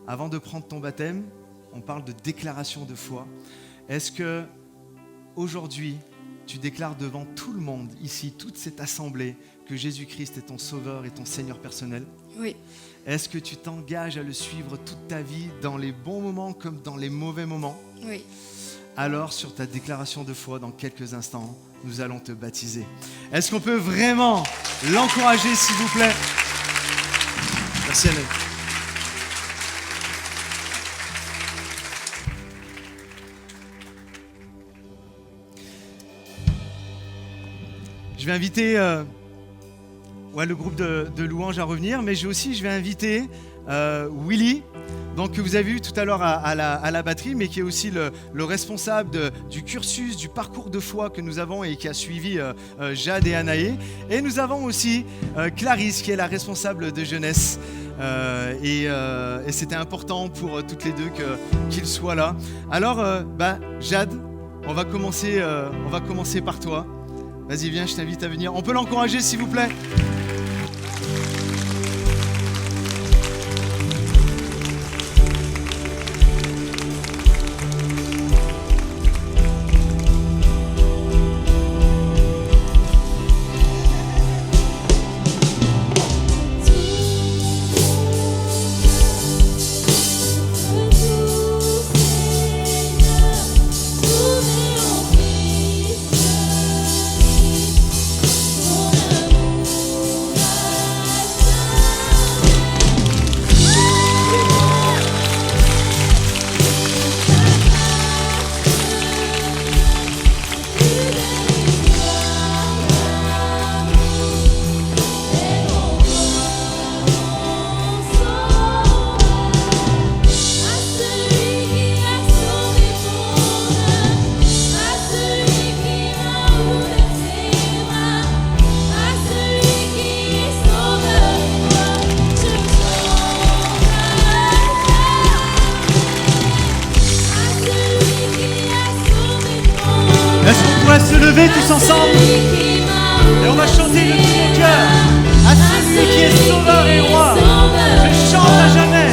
avant de prendre ton baptême, on parle de déclaration de foi. Est-ce que aujourd'hui, tu déclares devant tout le monde, ici, toute cette assemblée, que Jésus-Christ est ton sauveur et ton Seigneur personnel ? Oui. Est-ce que tu t'engages à le suivre toute ta vie, dans les bons moments comme dans les mauvais moments ? Oui. Alors, sur ta déclaration de foi, dans quelques instants, nous allons te baptiser. Est-ce qu'on peut vraiment l'encourager, s'il vous plaît ? Merci, Anne. Je vais inviter le groupe de louanges à revenir, mais je vais inviter Willy, donc, que vous avez vu tout à l'heure à la batterie, mais qui est aussi le responsable du cursus, du parcours de foi que nous avons et qui a suivi Jade et Anaé. Et nous avons aussi Clarisse, qui est la responsable de jeunesse. Et c'était important pour toutes les deux qu'ils soient là. Alors, Jade, on va commencer par toi. Vas-y, viens, je t'invite à venir. On peut l'encourager, s'il vous plaît ? Se lever tous ensemble et on va chanter de tout mon cœur à celui qui est sauveur et roi. Je chante à jamais.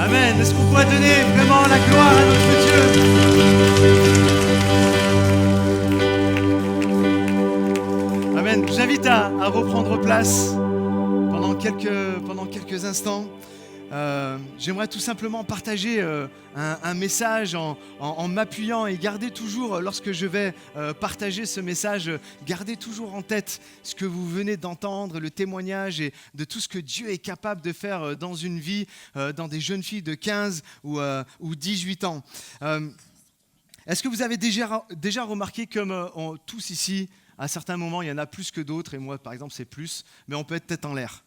Amen. Est-ce qu'on pourrait donner vraiment la gloire à notre Dieu ? Amen. Amen. Je vous invite à reprendre place pendant quelques instants. J'aimerais tout simplement partager un message en m'appuyant et garder toujours, lorsque je vais partager ce message, gardez toujours en tête ce que vous venez d'entendre, le témoignage et de tout ce que Dieu est capable de faire dans une vie, dans des jeunes filles de 15 ou 18 ans. Est-ce que vous avez déjà remarqué comme tous ici, à certains moments, il y en a plus que d'autres, et moi par exemple c'est plus, mais on peut être tête en l'air.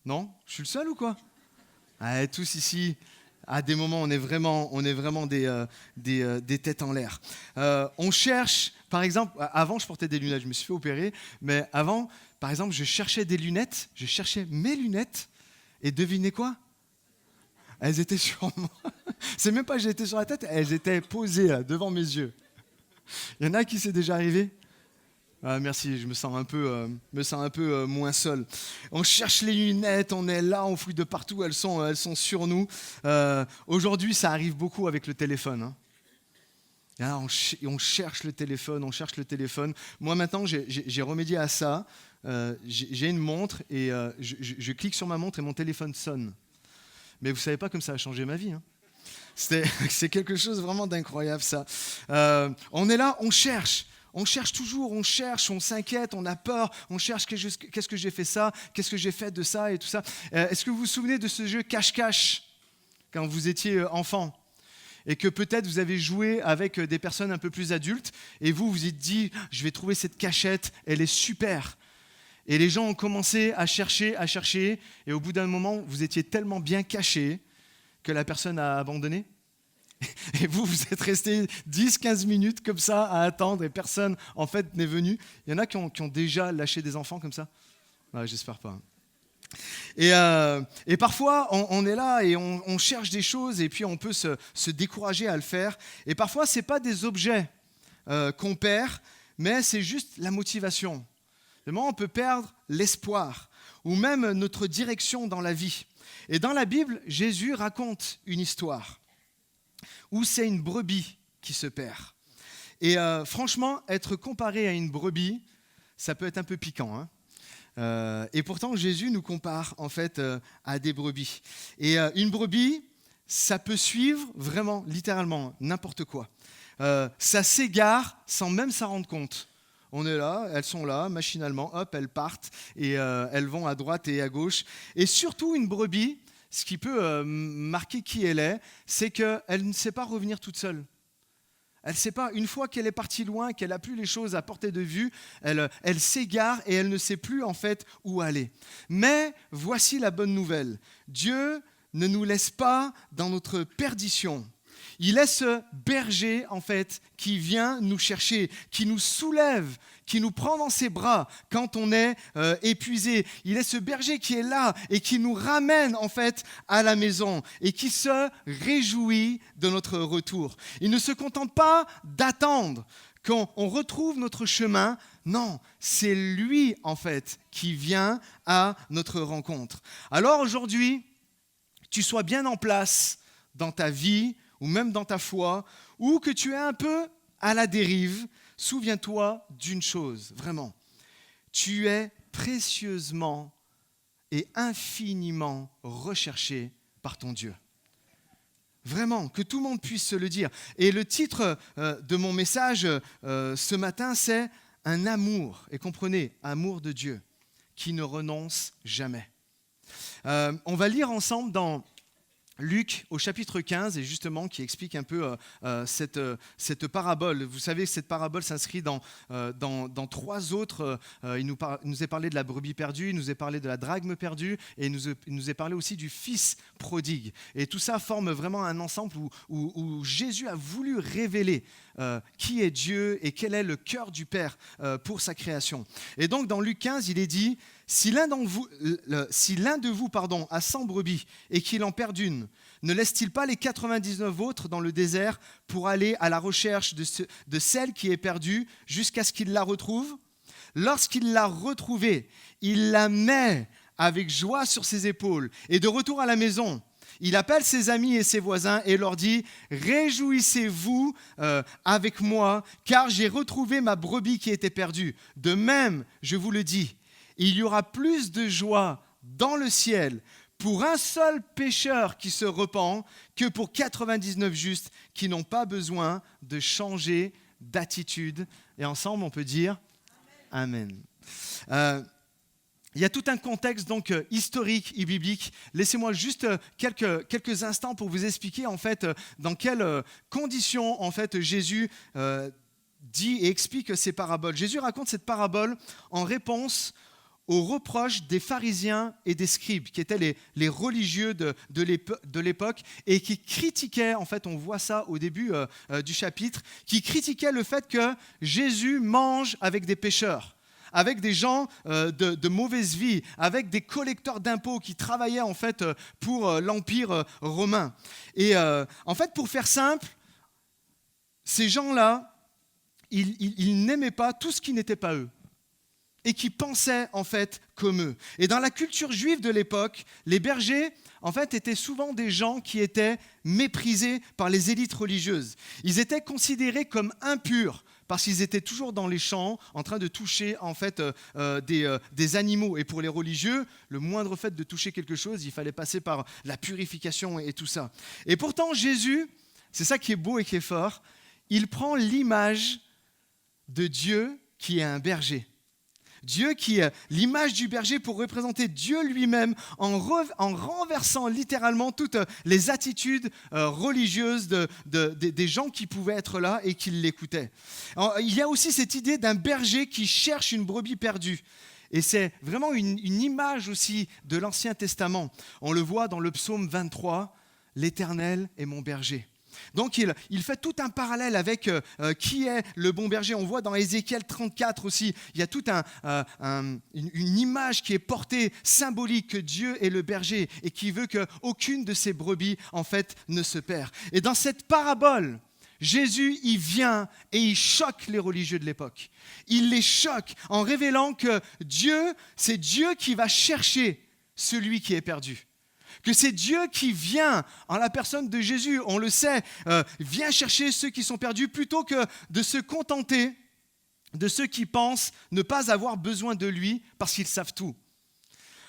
Non? Je suis le seul ou quoi? Tous ici, à des moments, on est vraiment des têtes en l'air. On cherche, par exemple, avant je portais des lunettes, je me suis fait opérer, mais avant, par exemple, je cherchais mes lunettes, et devinez quoi? Elles étaient sur moi. C'est même pas que j'étais sur la tête, elles étaient posées là, devant mes yeux. Il y en a qui c'est déjà arrivé? Merci, je me sens un peu moins seul. On cherche les lunettes, on est là, on fouille de partout, elles sont sur nous. Aujourd'hui, ça arrive beaucoup avec le téléphone. Hein. Là, on cherche le téléphone. Moi, maintenant, j'ai remédié à ça. J'ai une montre et je clique sur ma montre et mon téléphone sonne. Mais vous ne savez pas comme ça a changé ma vie. Hein. C'est quelque chose vraiment d'incroyable, ça. On est là, on cherche. On cherche toujours, on s'inquiète, on a peur, on cherche qu'est-ce que j'ai fait ça, qu'est-ce que j'ai fait de ça et tout ça. Est-ce que vous vous souvenez de ce jeu cache-cache quand vous étiez enfant et que peut-être vous avez joué avec des personnes un peu plus adultes et vous vous êtes dit « je vais trouver cette cachette, elle est super ». Et les gens ont commencé à chercher et au bout d'un moment, vous étiez tellement bien caché que la personne a abandonné. Et vous êtes resté 10-15 minutes comme ça à attendre et personne en fait n'est venu. Il y en a qui ont déjà lâché des enfants comme ça? J'espère pas. Et parfois on est là et on cherche des choses et puis on peut se décourager à le faire. Et parfois ce n'est pas des objets qu'on perd, mais c'est juste la motivation. On peut perdre l'espoir ou même notre direction dans la vie. Et dans la Bible, Jésus raconte une histoire où c'est une brebis qui se perd. Et franchement, être comparé à une brebis, ça peut être un peu piquant. Hein. Et pourtant, Jésus nous compare en fait à des brebis. Et une brebis, ça peut suivre vraiment, littéralement, n'importe quoi. Ça s'égare sans même s'en rendre compte. On est là, elles sont là, machinalement, hop, elles partent et elles vont à droite et à gauche. Et surtout, une brebis, ce qui peut marquer qui elle est, c'est qu'elle ne sait pas revenir toute seule. Elle ne sait pas, une fois qu'elle est partie loin, qu'elle n'a plus les choses à portée de vue, elle s'égare et elle ne sait plus en fait où aller. Mais voici la bonne nouvelle. Dieu ne nous laisse pas dans notre perdition. Il est ce berger, en fait, qui vient nous chercher, qui nous soulève, qui nous prend dans ses bras quand on est épuisé. Il est ce berger qui est là et qui nous ramène, en fait, à la maison et qui se réjouit de notre retour. Il ne se contente pas d'attendre qu'on retrouve notre chemin. Non, c'est lui, en fait, qui vient à notre rencontre. Alors aujourd'hui, tu sois bien en place dans ta vie, ou même dans ta foi, ou que tu es un peu à la dérive, souviens-toi d'une chose, vraiment. Tu es précieusement et infiniment recherché par ton Dieu. Vraiment, que tout le monde puisse se le dire. Et le titre de mon message ce matin, c'est « Un amour », et comprenez, amour de Dieu, qui ne renonce jamais. On va lire ensemble dans Luc au chapitre 15, et justement qui explique un peu cette parabole. Vous savez, cette parabole s'inscrit dans 3 autres. Il nous est parlé de la brebis perdue, il nous est parlé de la drachme perdue, et il nous est parlé aussi du fils prodigue. Et tout ça forme vraiment un ensemble où Jésus a voulu révéler qui est Dieu et quel est le cœur du Père pour sa création. Et donc dans Luc 15, il est dit « Si l'un de vous a 100 brebis et qu'il en perd une, ne laisse-t-il pas les 99 autres dans le désert pour aller à la recherche de celle qui est perdue jusqu'à ce qu'il la retrouve? Lorsqu'il l'a retrouvée, il la met avec joie sur ses épaules et de retour à la maison, Il appelle ses amis et ses voisins et leur dit « Réjouissez-vous avec moi, car j'ai retrouvé ma brebis qui était perdue. De même, je vous le dis, il y aura plus de joie dans le ciel pour un seul pécheur qui se repent que pour 99 justes qui n'ont pas besoin de changer d'attitude. » Et ensemble, on peut dire Amen. Il y a tout un contexte donc historique et biblique. Laissez-moi juste quelques instants pour vous expliquer en fait dans quelles conditions en fait Jésus dit et explique ces paraboles. Jésus raconte cette parabole en réponse aux reproches des pharisiens et des scribes, qui étaient les religieux de l'époque et qui critiquaient, en fait on voit ça au début du chapitre, qui critiquaient le fait que Jésus mange avec des pécheurs, avec des gens de mauvaise vie, avec des collecteurs d'impôts qui travaillaient en fait pour l'Empire romain. Et en fait, pour faire simple, ces gens-là, ils n'aimaient pas tout ce qui n'était pas eux et qui pensaient en fait comme eux. Et dans la culture juive de l'époque, les bergers en fait étaient souvent des gens qui étaient méprisés par les élites religieuses. Ils étaient considérés comme impurs, parce qu'ils étaient toujours dans les champs, en train de toucher en fait des animaux. Et pour les religieux, le moindre fait de toucher quelque chose, il fallait passer par la purification et tout ça. Et pourtant, Jésus, c'est ça qui est beau et qui est fort, il prend l'image de Dieu qui est un berger. Dieu qui est l'image du berger pour représenter Dieu lui-même en renversant littéralement toutes les attitudes religieuses des gens qui pouvaient être là et qui l'écoutaient. Alors, il y a aussi cette idée d'un berger qui cherche une brebis perdue. Et c'est vraiment une image aussi de l'Ancien Testament. On le voit dans le psaume 23, « L'Éternel est mon berger ». Donc il fait tout un parallèle avec qui est le bon berger. On voit dans Ézéchiel 34 aussi, il y a toute une image qui est portée symbolique que Dieu est le berger et qui veut qu'aucune de ses brebis en fait ne se perd. Et dans cette parabole, Jésus, il vient et il choque les religieux de l'époque. Il les choque en révélant que Dieu, c'est Dieu qui va chercher celui qui est perdu. Que c'est Dieu qui vient, en la personne de Jésus, on le sait, vient chercher ceux qui sont perdus plutôt que de se contenter de ceux qui pensent ne pas avoir besoin de lui parce qu'ils savent tout.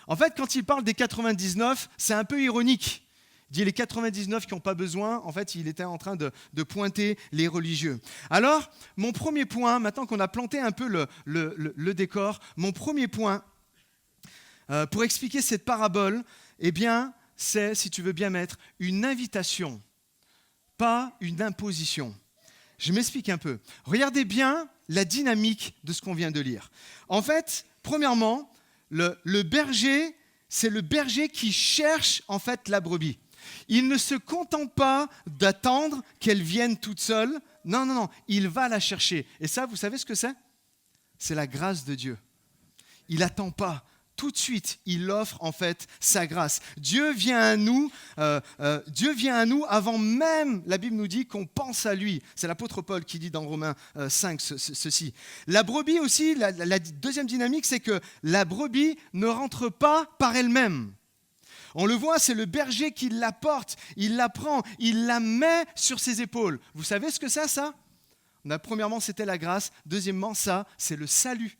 En fait, quand il parle des 99, c'est un peu ironique. Il dit les 99 qui n'ont pas besoin, en fait, il était en train de pointer les religieux. Alors, mon premier point, maintenant qu'on a planté un peu le décor, mon premier point pour expliquer cette parabole, eh bien, c'est, si tu veux bien mettre, une invitation, pas une imposition. Je m'explique un peu. Regardez bien la dynamique de ce qu'on vient de lire. En fait, premièrement, le berger, c'est le berger qui cherche en fait la brebis. Il ne se contente pas d'attendre qu'elle vienne toute seule. Non, il va la chercher. Et ça, vous savez ce que c'est ? C'est la grâce de Dieu. Il n'attend pas. Tout de suite, il offre en fait sa grâce. Dieu vient à nous avant même, la Bible nous dit qu'on pense à lui. C'est l'apôtre Paul qui dit dans Romains 5 ceci. La brebis aussi, la deuxième dynamique, c'est que la brebis ne rentre pas par elle-même. On le voit, c'est le berger qui la porte, il la prend, il la met sur ses épaules. Vous savez ce que c'est ça ? Premièrement, c'était la grâce. Deuxièmement, ça, c'est le salut.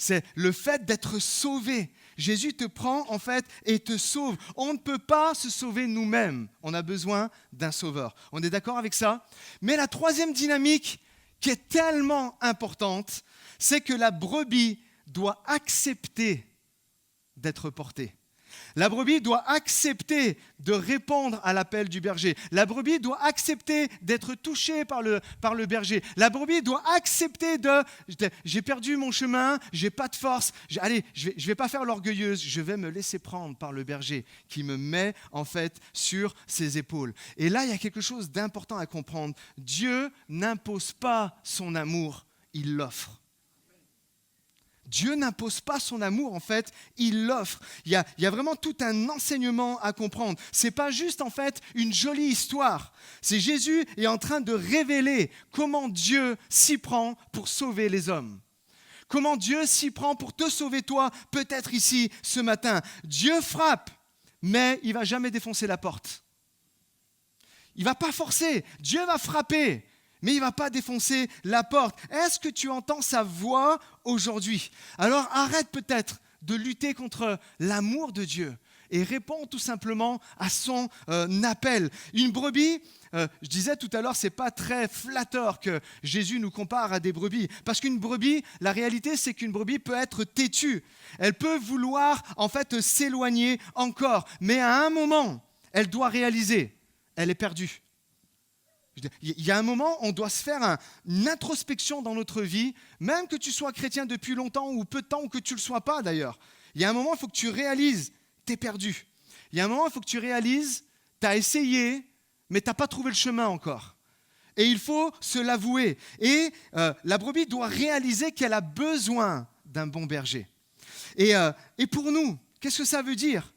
C'est le fait d'être sauvé. Jésus te prend en fait et te sauve. On ne peut pas se sauver nous-mêmes. On a besoin d'un sauveur. On est d'accord avec ça ? Mais la troisième dynamique qui est tellement importante, c'est que la brebis doit accepter d'être portée. La brebis doit accepter de répondre à l'appel du berger. La brebis doit accepter d'être touchée par le berger. La brebis doit accepter j'ai perdu mon chemin, j'ai pas de force. Je vais pas faire l'orgueilleuse, je vais me laisser prendre par le berger qui me met en fait sur ses épaules. Et là, il y a quelque chose d'important à comprendre. Dieu n'impose pas son amour, il l'offre. Dieu n'impose pas son amour, en fait, il l'offre. Il y a vraiment tout un enseignement à comprendre. Ce n'est pas juste, en fait, une jolie histoire. C'est Jésus est en train de révéler comment Dieu s'y prend pour sauver les hommes. Comment Dieu s'y prend pour te sauver toi, peut-être ici, ce matin. Dieu frappe, mais il ne va jamais défoncer la porte. Il ne va pas forcer. Dieu va frapper, mais il ne va pas défoncer la porte. Est-ce que tu entends sa voix aujourd'hui? Alors arrête peut-être de lutter contre l'amour de Dieu et réponds tout simplement à son appel. Une brebis, je disais tout à l'heure, ce n'est pas très flatteur que Jésus nous compare à des brebis. Parce qu'une brebis, la réalité, c'est qu'une brebis peut être têtue. Elle peut vouloir en fait s'éloigner encore. Mais à un moment, elle doit réaliser, elle est perdue. Il y a un moment, on doit se faire une introspection dans notre vie, même que tu sois chrétien depuis longtemps ou peu de temps, ou que tu ne le sois pas d'ailleurs. Il y a un moment, il faut que tu réalises, tu es perdu. Il y a un moment, il faut que tu réalises, tu as essayé, mais tu n'as pas trouvé le chemin encore. Et il faut se l'avouer. Et la brebis doit réaliser qu'elle a besoin d'un bon berger. Et pour nous, qu'est-ce que ça veut dire?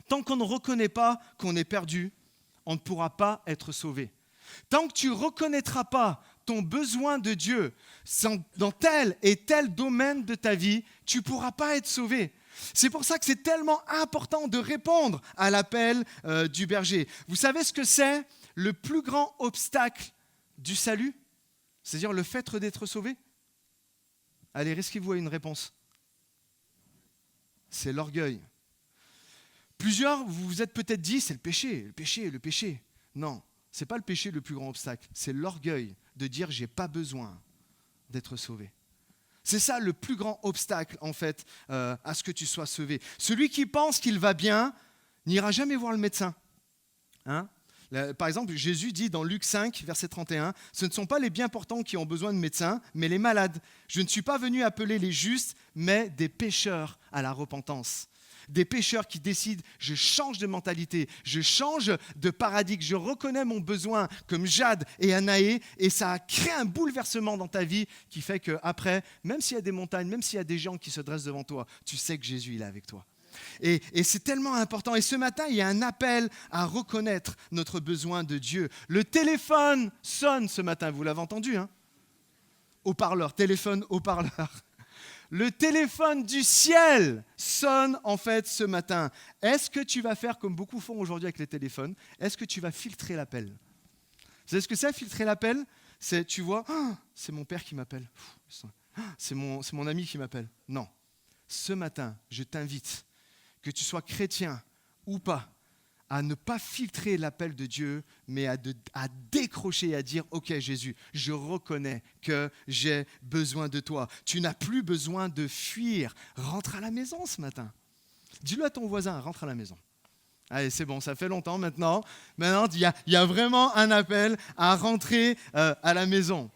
Tant qu'on ne reconnaît pas qu'on est perdu, on ne pourra pas être sauvé. Tant que tu ne reconnaîtras pas ton besoin de Dieu dans tel et tel domaine de ta vie, tu ne pourras pas être sauvé. C'est pour ça que c'est tellement important de répondre à l'appel du berger. Vous savez ce que c'est le plus grand obstacle du salut? C'est-à-dire le fait d'être sauvé? Allez, risquez-vous à une réponse. C'est l'orgueil. Plusieurs, vous vous êtes peut-être dit, c'est le péché, le péché, le péché. Non. Ce n'est pas le péché le plus grand obstacle, c'est l'orgueil de dire « j'ai pas besoin d'être sauvé ». C'est ça le plus grand obstacle en fait à ce que tu sois sauvé. Celui qui pense qu'il va bien n'ira jamais voir le médecin. Hein? Par exemple, Jésus dit dans Luc 5, verset 31, « Ce ne sont pas les bien portants qui ont besoin de médecins, mais les malades. Je ne suis pas venu appeler les justes, mais des pécheurs à la repentance. » Des pécheurs qui décident, je change de mentalité, je change de paradigme, je reconnais mon besoin comme Jade et Anaé, et ça crée un bouleversement dans ta vie qui fait qu'après, même s'il y a des montagnes, même s'il y a des gens qui se dressent devant toi, tu sais que Jésus il est avec toi. Et c'est tellement important. Et ce matin, il y a un appel à reconnaître notre besoin de Dieu. Le téléphone sonne ce matin, vous l'avez entendu, hein? Haut-parleur, téléphone haut-parleur. Le téléphone du ciel sonne en fait ce matin. Est-ce que tu vas faire comme beaucoup font aujourd'hui avec les téléphones? Est-ce que tu vas filtrer l'appel? Vous savez ce que c'est filtrer l'appel? C'est, tu vois, c'est mon père qui m'appelle. C'est mon ami qui m'appelle. Non. Ce matin, je t'invite, que tu sois chrétien ou pas, à ne pas filtrer l'appel de Dieu, mais à décrocher et à dire « Ok Jésus, je reconnais que j'ai besoin de toi. Tu n'as plus besoin de fuir. Rentre à la maison ce matin. » Dis-le à ton voisin, rentre à la maison. Allez, c'est bon, ça fait longtemps maintenant. Maintenant, il y a vraiment un appel à rentrer à la maison.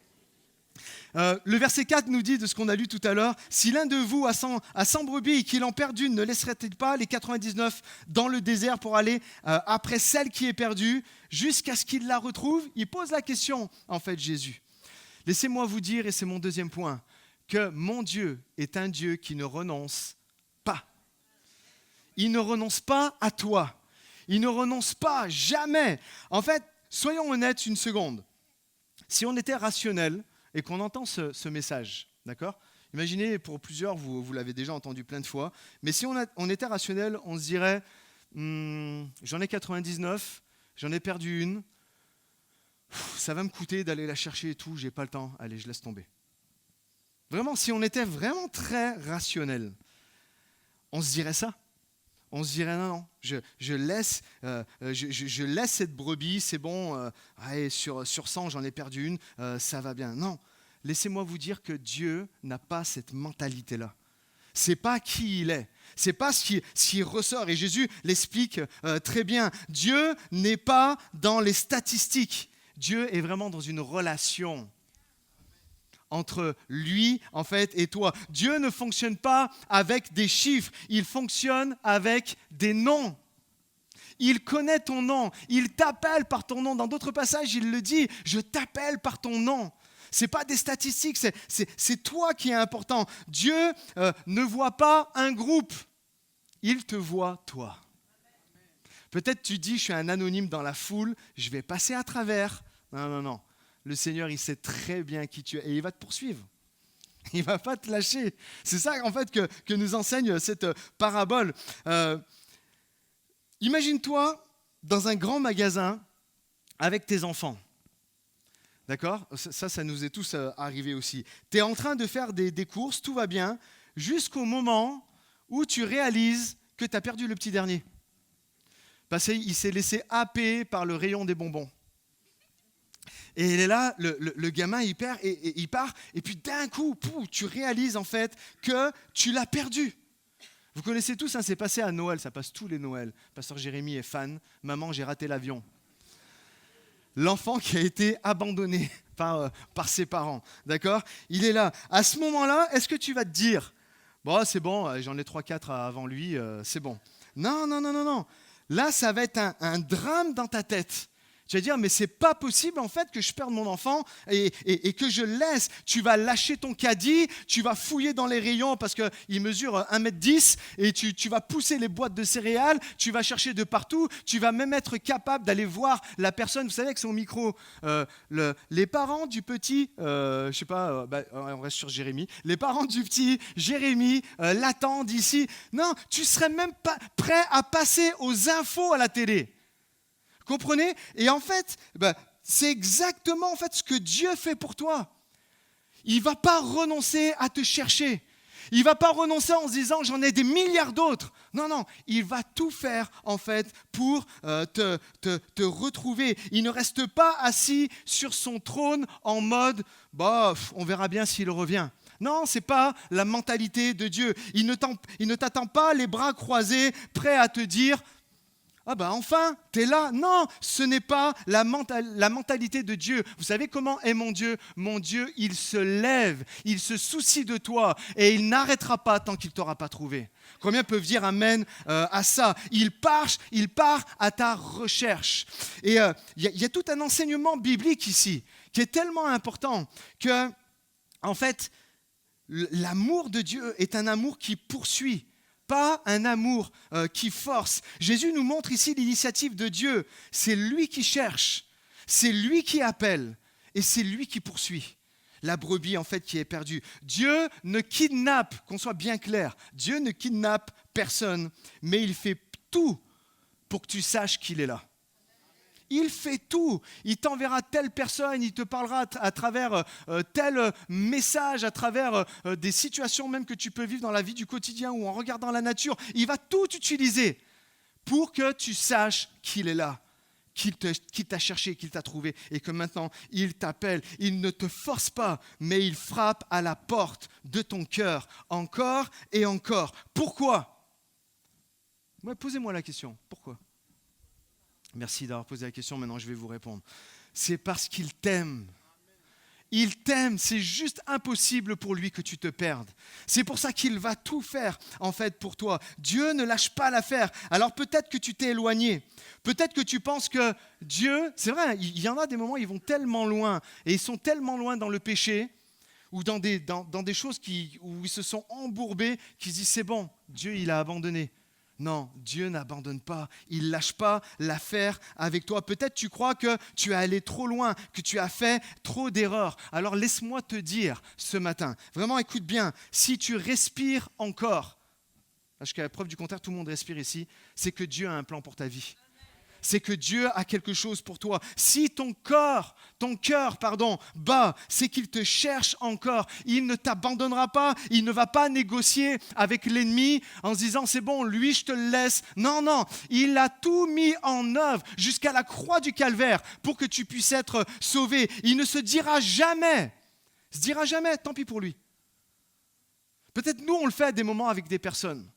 Le verset 4 nous dit de ce qu'on a lu tout à l'heure, « Si l'un de vous a 100 brebis et qu'il en perd une, ne laisserait-il pas les 99 dans le désert pour aller après celle qui est perdue jusqu'à ce qu'il la retrouve ?» Il pose la question, en fait, Jésus. Laissez-moi vous dire, et c'est mon deuxième point, que mon Dieu est un Dieu qui ne renonce pas. Il ne renonce pas à toi. Il ne renonce pas, jamais. En fait, soyons honnêtes une seconde. Si on était rationnel, et qu'on entend ce message, d'accord? Imaginez, pour plusieurs, vous l'avez déjà entendu plein de fois, mais si on était rationnel, on se dirait j'en ai 99, j'en ai perdu une, ça va me coûter d'aller la chercher et tout, j'ai pas le temps, allez, je laisse tomber. Vraiment, si on était vraiment très rationnel, on se dirait ça. On se dirait non, je laisse cette brebis, c'est bon, allez, sur 100 j'en ai perdu une, ça va bien. Non, laissez-moi vous dire que Dieu n'a pas cette mentalité-là. C'est pas qui il est, c'est pas ce qui ressort. Et Jésus l'explique très bien. Dieu n'est pas dans les statistiques, Dieu est vraiment dans une relation entre lui, en fait, et toi. Dieu ne fonctionne pas avec des chiffres, il fonctionne avec des noms. Il connaît ton nom, il t'appelle par ton nom. Dans d'autres passages, il le dit, je t'appelle par ton nom. Ce n'est pas des statistiques, c'est toi qui es important. Dieu ne voit pas un groupe, il te voit toi. Peut-être tu dis, je suis un anonyme dans la foule, je vais passer à travers. Non. Le Seigneur, il sait très bien qui tu es et il va te poursuivre. Il ne va pas te lâcher. C'est ça, en fait, que nous enseigne cette parabole. Imagine-toi dans un grand magasin avec tes enfants. D'accord ? Ça nous est tous arrivé aussi. Tu es en train de faire des courses, tout va bien, jusqu'au moment où tu réalises que tu as perdu le petit dernier. Parce qu'il s'est laissé happer par le rayon des bonbons. Et il est là, le gamin, il perd et il part. Et puis d'un coup, tu réalises en fait que tu l'as perdu. Vous connaissez tous, c'est passé à Noël, ça passe tous les Noëls. Pasteur Jérémy est fan. Maman, j'ai raté l'avion. L'enfant qui a été abandonné par ses parents, d'accord ? Il est là. À ce moment-là, est-ce que tu vas te dire, bon, c'est bon, j'en ai 3-4 avant lui, c'est bon. Non. Là, ça va être un drame dans ta tête. Tu vas dire, mais c'est pas possible en fait que je perde mon enfant et que je le laisse. Tu vas lâcher ton caddie, tu vas fouiller dans les rayons parce qu'il mesure 1,10 m et tu vas pousser les boîtes de céréales, tu vas chercher de partout, tu vas même être capable d'aller voir la personne, vous savez, avec son micro. Les parents du petit, je sais pas, on reste sur Jérémy, les parents du petit Jérémy l'attendent ici. Non, tu serais même pas prêt à passer aux infos à la télé. Comprenez ? Et en fait, c'est exactement en fait ce que Dieu fait pour toi. Il ne va pas renoncer à te chercher. Il ne va pas renoncer en se disant j'en ai des milliards d'autres. Non, il va tout faire en fait pour te retrouver. Il ne reste pas assis sur son trône en mode on verra bien s'il revient. Non, ce n'est pas la mentalité de Dieu. Il ne t'attend pas les bras croisés, prêt à te dire enfin, tu es là. Non, ce n'est pas la mentalité de Dieu. Vous savez comment est mon Dieu ? Mon Dieu, il se lève, il se soucie de toi et il n'arrêtera pas tant qu'il ne t'aura pas trouvé. Combien peuvent dire amen à ça ? Il part à ta recherche. Et il y a tout un enseignement biblique ici qui est tellement important que, en fait, l'amour de Dieu est un amour qui poursuit. Pas un amour qui force. Jésus nous montre ici l'initiative de Dieu. C'est lui qui cherche, c'est lui qui appelle et c'est lui qui poursuit. La brebis en fait qui est perdue. Dieu ne kidnappe, qu'on soit bien clair, Dieu ne kidnappe personne, mais il fait tout pour que tu saches qu'il est là. Il fait tout. Il t'enverra telle personne, il te parlera à travers tel message, à travers des situations même que tu peux vivre dans la vie du quotidien ou en regardant la nature. Il va tout utiliser pour que tu saches qu'il est là, qu'il t'a cherché, qu'il t'a trouvé et que maintenant il t'appelle. Il ne te force pas, mais il frappe à la porte de ton cœur encore et encore. Pourquoi ? Posez-moi la question. Pourquoi ? Merci d'avoir posé la question, maintenant je vais vous répondre. C'est parce qu'il t'aime. Il t'aime, c'est juste impossible pour lui que tu te perdes. C'est pour ça qu'il va tout faire en fait pour toi. Dieu ne lâche pas l'affaire. Alors peut-être que tu t'es éloigné. Peut-être que tu penses que Dieu, c'est vrai, il y en a des moments où ils vont tellement loin et ils sont tellement loin dans le péché ou dans des choses où ils se sont embourbés qu'ils se disent c'est bon, Dieu il a abandonné. Non, Dieu n'abandonne pas, il ne lâche pas l'affaire avec toi. Peut-être tu crois que tu es allé trop loin, que tu as fait trop d'erreurs. Alors laisse-moi te dire ce matin, vraiment écoute bien, si tu respires encore, parce qu'à la preuve du contraire, tout le monde respire ici, c'est que Dieu a un plan pour ta vie. C'est que Dieu a quelque chose pour toi. Si ton cœur bat, c'est qu'il te cherche encore. Il ne t'abandonnera pas. Il ne va pas négocier avec l'ennemi en se disant c'est bon, lui je te le laisse. Non, il a tout mis en œuvre jusqu'à la croix du calvaire pour que tu puisses être sauvé. Il ne se dira jamais, tant pis pour lui. Peut-être nous on le fait à des moments avec des personnes.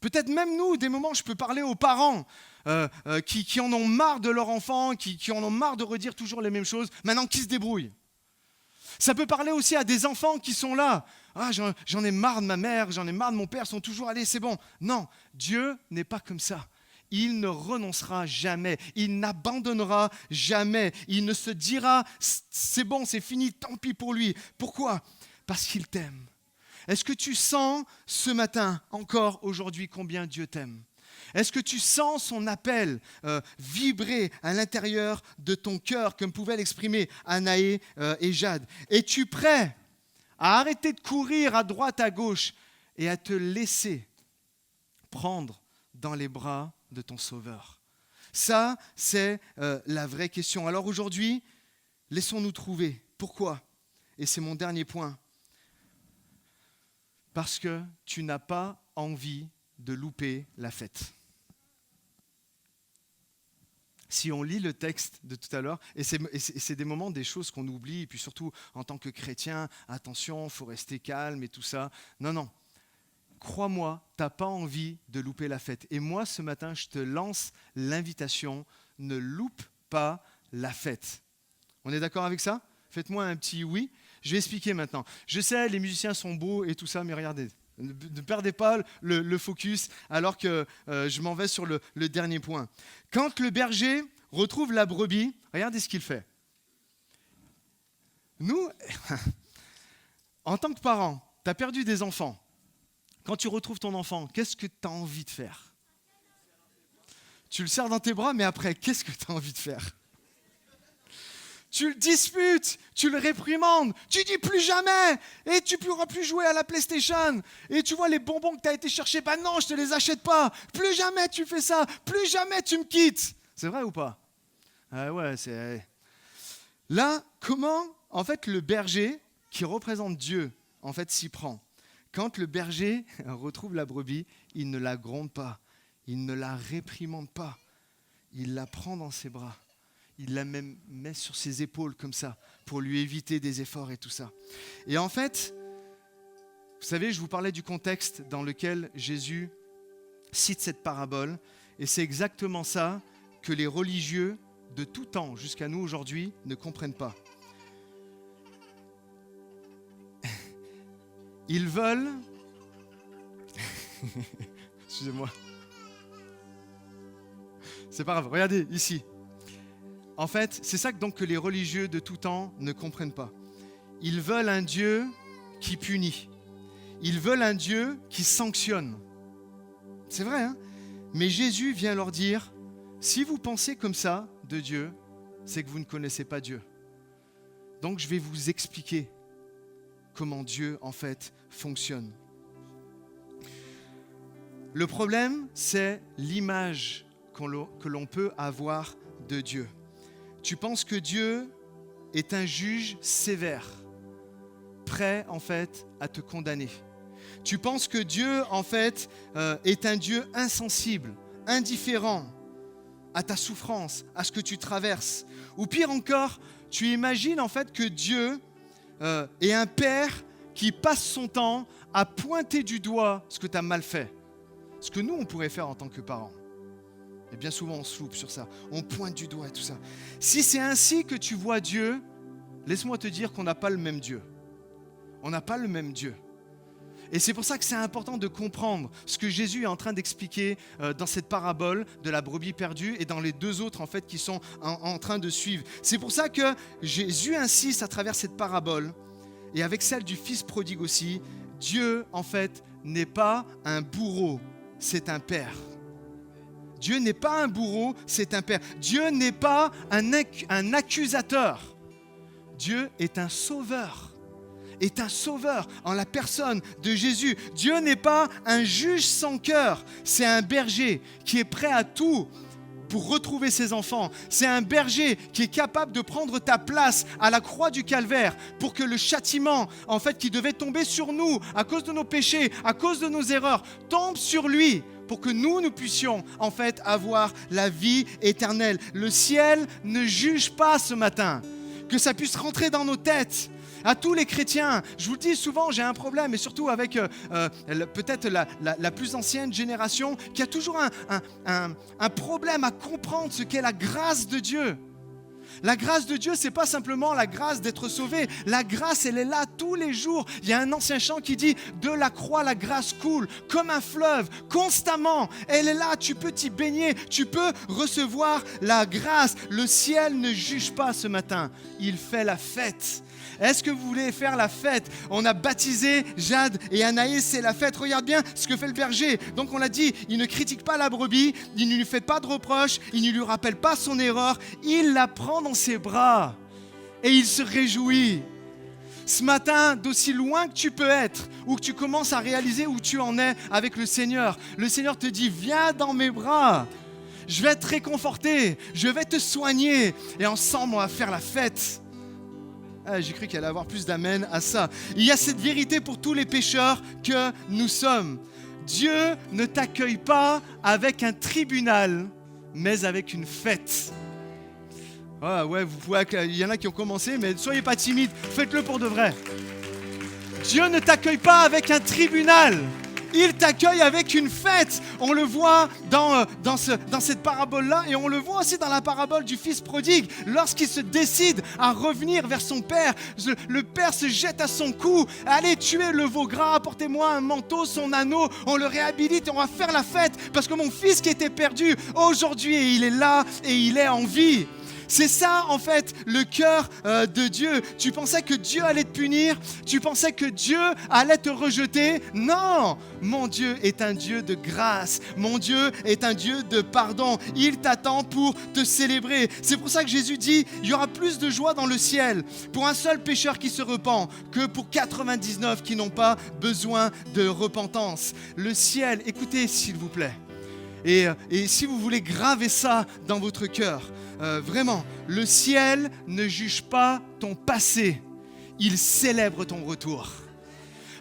Peut-être même nous, des moments, je peux parler aux parents qui en ont marre de leur enfant, qui en ont marre de redire toujours les mêmes choses, maintenant qui se débrouillent. Ça peut parler aussi à des enfants qui sont là. J'en ai marre de ma mère, j'en ai marre de mon père, ils sont toujours allés, c'est bon. Non, Dieu n'est pas comme ça. Il ne renoncera jamais, il n'abandonnera jamais, il ne se dira c'est bon, c'est fini, tant pis pour lui. Pourquoi ? Parce qu'il t'aime. Est-ce que tu sens ce matin, encore aujourd'hui, combien Dieu t'aime ? Est-ce que tu sens son appel vibrer à l'intérieur de ton cœur, comme pouvaient l'exprimer Anaé et Jade ? Es-tu prêt à arrêter de courir à droite, à gauche et à te laisser prendre dans les bras de ton Sauveur? Ça, c'est la vraie question. Alors aujourd'hui, laissons-nous trouver. Pourquoi? Et c'est mon dernier point. Parce que tu n'as pas envie de louper la fête. Si on lit le texte de tout à l'heure, et c'est des moments, des choses qu'on oublie, et puis surtout en tant que chrétien, attention, il faut rester calme et tout ça. Non. Crois-moi, tu n'as pas envie de louper la fête. Et moi, ce matin, je te lance l'invitation, ne loupe pas la fête. On est d'accord avec ça? Faites-moi un petit oui. Je vais expliquer maintenant. Je sais, les musiciens sont beaux et tout ça, mais regardez, ne perdez pas le focus alors que je m'en vais sur le dernier point. Quand le berger retrouve la brebis, regardez ce qu'il fait. Nous, en tant que parents, tu as perdu des enfants. Quand tu retrouves ton enfant, qu'est-ce que tu as envie de faire? Tu le serres dans tes bras, mais après, qu'est-ce que tu as envie de faire? Tu le disputes, tu le réprimandes, tu dis plus jamais, et tu ne pourras plus jouer à la PlayStation. Et tu vois les bonbons que tu as été chercher, non, je ne te les achète pas. Plus jamais tu fais ça, plus jamais tu me quittes. C'est vrai ou pas? Ah ouais, c'est... Là, comment, en fait, le berger, qui représente Dieu, en fait, s'y prend? Quand le berger retrouve la brebis, il ne la gronde pas, il ne la réprimande pas, il la prend dans ses bras. Il la même met sur ses épaules comme ça, pour lui éviter des efforts et tout ça. Et en fait, vous savez, je vous parlais du contexte dans lequel Jésus cite cette parabole, et c'est exactement ça que les religieux de tout temps jusqu'à nous aujourd'hui ne comprennent pas. Ils veulent... Excusez-moi. C'est pas grave, regardez ici. En fait, c'est ça donc que les religieux de tout temps ne comprennent pas. Ils veulent un Dieu qui punit. Ils veulent un Dieu qui sanctionne. C'est vrai, hein? Mais Jésus vient leur dire, si vous pensez comme ça de Dieu, c'est que vous ne connaissez pas Dieu. Donc je vais vous expliquer comment Dieu, en fait, fonctionne. Le problème, c'est l'image que l'on peut avoir de Dieu. Tu penses que Dieu est un juge sévère, prêt en fait à te condamner. Tu penses que Dieu en fait est un Dieu insensible, indifférent à ta souffrance, à ce que tu traverses. Ou pire encore, tu imagines en fait que Dieu est un père qui passe son temps à pointer du doigt ce que tu as mal fait. Ce que nous on pourrait faire en tant que parents. Et bien souvent, on se loupe sur ça. On pointe du doigt et tout ça. Si c'est ainsi que tu vois Dieu, laisse-moi te dire qu'on n'a pas le même Dieu. On n'a pas le même Dieu. Et c'est pour ça que c'est important de comprendre ce que Jésus est en train d'expliquer dans cette parabole de la brebis perdue et dans les deux autres en fait qui sont en train de suivre. C'est pour ça que Jésus insiste à travers cette parabole et avec celle du fils prodigue aussi. Dieu en fait n'est pas un bourreau, c'est un père. Dieu n'est pas un bourreau, c'est un père. Dieu n'est pas un accusateur. Dieu est un sauveur. Est un sauveur en la personne de Jésus. Dieu n'est pas un juge sans cœur. C'est un berger qui est prêt à tout pour retrouver ses enfants. C'est un berger qui est capable de prendre ta place à la croix du calvaire pour que le châtiment, en fait, qui devait tomber sur nous à cause de nos péchés, à cause de nos erreurs, tombe sur lui. Pour que nous puissions en fait avoir la vie éternelle. Le ciel ne juge pas ce matin. Que ça puisse rentrer dans nos têtes. À tous les chrétiens, je vous le dis souvent, j'ai un problème, et surtout avec peut-être la plus ancienne génération, qui a toujours un problème à comprendre ce qu'est la grâce de Dieu. La grâce de Dieu, c'est pas simplement la grâce d'être sauvé. La grâce, elle est là tous les jours. Il y a un ancien chant qui dit « De la croix, la grâce coule comme un fleuve, constamment. Elle est là, tu peux t'y baigner, tu peux recevoir la grâce. Le ciel ne juge pas ce matin, il fait la fête. » Est-ce que vous voulez faire la fête? On a baptisé Jade et Anaïs, c'est la fête. Regarde bien ce que fait le berger. Donc on l'a dit, il ne critique pas la brebis, il ne lui fait pas de reproches, il ne lui rappelle pas son erreur. Il la prend dans ses bras et il se réjouit. ce matin, d'aussi loin que tu peux être, ou que tu commences à réaliser où tu en es avec le Seigneur te dit, viens dans mes bras. Je vais te réconforter, je vais te soigner et ensemble on va faire la fête. Ah, j'ai cru qu'il allait avoir plus d'amen à ça. Il y a cette vérité pour tous les pécheurs que nous sommes. Dieu ne t'accueille pas avec un tribunal, mais avec une fête. Ah ouais, il y en a qui ont commencé, mais ne soyez pas timides, faites-le pour de vrai. Dieu ne t'accueille pas avec un tribunal. Il t'accueille avec une fête. On le voit dans cette parabole-là et on le voit aussi dans la parabole du fils prodigue. Lorsqu'il se décide à revenir vers son père, le père se jette à son cou. Allez, tuez le veau gras, apportez-moi un manteau, son anneau. On le réhabilite et on va faire la fête parce que mon fils qui était perdu, aujourd'hui il est là et il est en vie. C'est ça, en fait, le cœur de Dieu. Tu pensais que Dieu allait te punir? Tu pensais que Dieu allait te rejeter? Non! Mon Dieu est un Dieu de grâce. Mon Dieu est un Dieu de pardon. Il t'attend pour te célébrer. C'est pour ça que Jésus dit, il y aura plus de joie dans le ciel pour un seul pécheur qui se repent que pour 99 qui n'ont pas besoin de repentance. Le ciel, écoutez s'il vous plaît. Et si vous voulez graver ça dans votre cœur, vraiment, le ciel ne juge pas ton passé, il célèbre ton retour.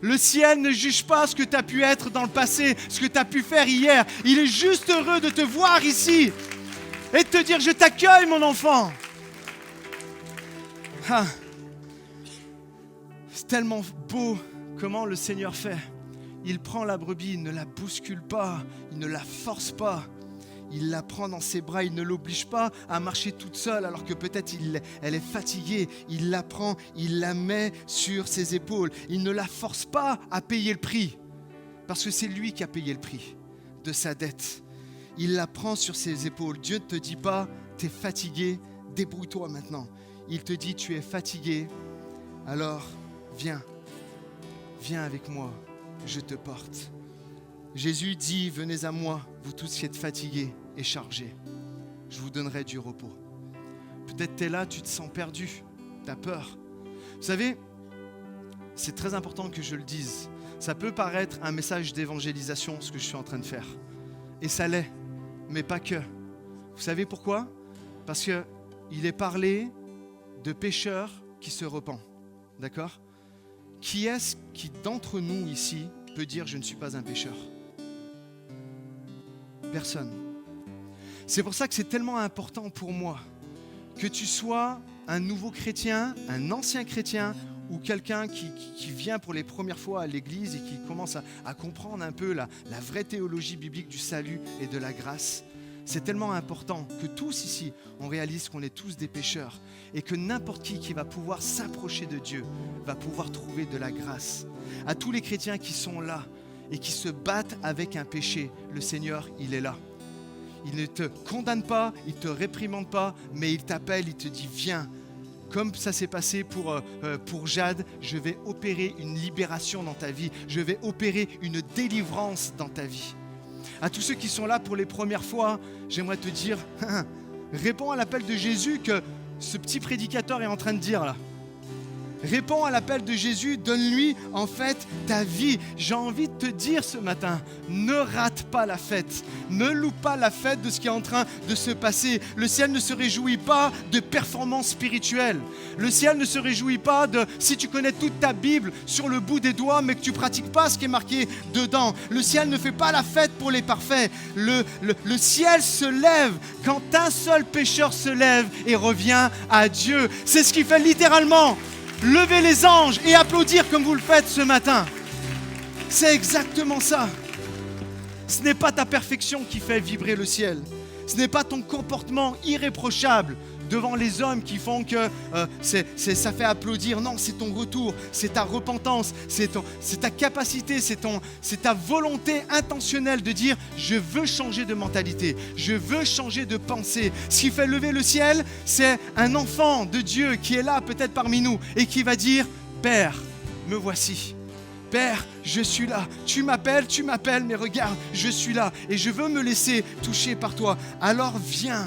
Le ciel ne juge pas ce que tu as pu être dans le passé, ce que tu as pu faire hier. Il est juste heureux de te voir ici et de te dire, je t'accueille mon enfant. Ah. C'est tellement beau comment le Seigneur fait. Il prend la brebis, il ne la bouscule pas, il ne la force pas. Il la prend dans ses bras, il ne l'oblige pas à marcher toute seule alors que peut-être elle est fatiguée. Il la prend, il la met sur ses épaules. Il ne la force pas à payer le prix parce que c'est lui qui a payé le prix de sa dette. Il la prend sur ses épaules. Dieu ne te dit pas, tu es fatigué, débrouille-toi maintenant. Il te dit, tu es fatigué, alors viens avec moi, je te porte. Jésus dit, venez à moi, vous tous qui êtes fatigués et chargés, je vous donnerai du repos. Peut-être tu es là, tu te sens perdu, tu as peur. Vous savez, c'est très important que je le dise. Ça peut paraître un message d'évangélisation, ce que je suis en train de faire. Et ça l'est, mais pas que. Vous savez pourquoi? Parce qu'il est parlé de pécheurs qui se repentent. D'accord? Qui est-ce qui, d'entre nous ici, peut dire « je ne suis pas un pécheur » ? Personne. C'est pour ça que c'est tellement important pour moi que tu sois un nouveau chrétien, un ancien chrétien ou quelqu'un qui vient pour les premières fois à l'église et qui commence à comprendre un peu la vraie théologie biblique du salut et de la grâce. C'est tellement important que tous ici, on réalise qu'on est tous des pécheurs et que n'importe qui va pouvoir s'approcher de Dieu va pouvoir trouver de la grâce. À tous les chrétiens qui sont là et qui se battent avec un péché, le Seigneur, il est là. Il ne te condamne pas, il ne te réprimande pas, mais il t'appelle, il te dit « viens ». Comme ça s'est passé pour Jade, je vais opérer une libération dans ta vie, je vais opérer une délivrance dans ta vie. À tous ceux qui sont là pour les premières fois, j'aimerais te dire, réponds à l'appel de Jésus que ce petit prédicateur est en train de dire là. Réponds à l'appel de Jésus, donne-lui en fait ta vie. J'ai envie de te dire ce matin, ne rate pas la fête. Ne loupe pas la fête de ce qui est en train de se passer. Le ciel ne se réjouit pas de performances spirituelles. Le ciel ne se réjouit pas de si tu connais toute ta Bible sur le bout des doigts mais que tu ne pratiques pas ce qui est marqué dedans. Le ciel ne fait pas la fête pour les parfaits. Le ciel se lève quand un seul pécheur se lève et revient à Dieu. C'est ce qui fait littéralement lever les anges et applaudir comme vous le faites ce matin. C'est exactement ça. Ce n'est pas ta perfection qui fait vibrer le ciel. Ce n'est pas ton comportement irréprochable devant les hommes qui font que ça fait applaudir. Non, c'est ton retour, c'est ta repentance, c'est ta capacité, c'est ta volonté intentionnelle de dire « je veux changer de mentalité, je veux changer de pensée ». Ce qui fait lever le ciel, c'est un enfant de Dieu qui est là peut-être parmi nous et qui va dire « Père, me voici ». Père, je suis là. Tu m'appelles, mais regarde, je suis là et je veux me laisser toucher par toi. Alors viens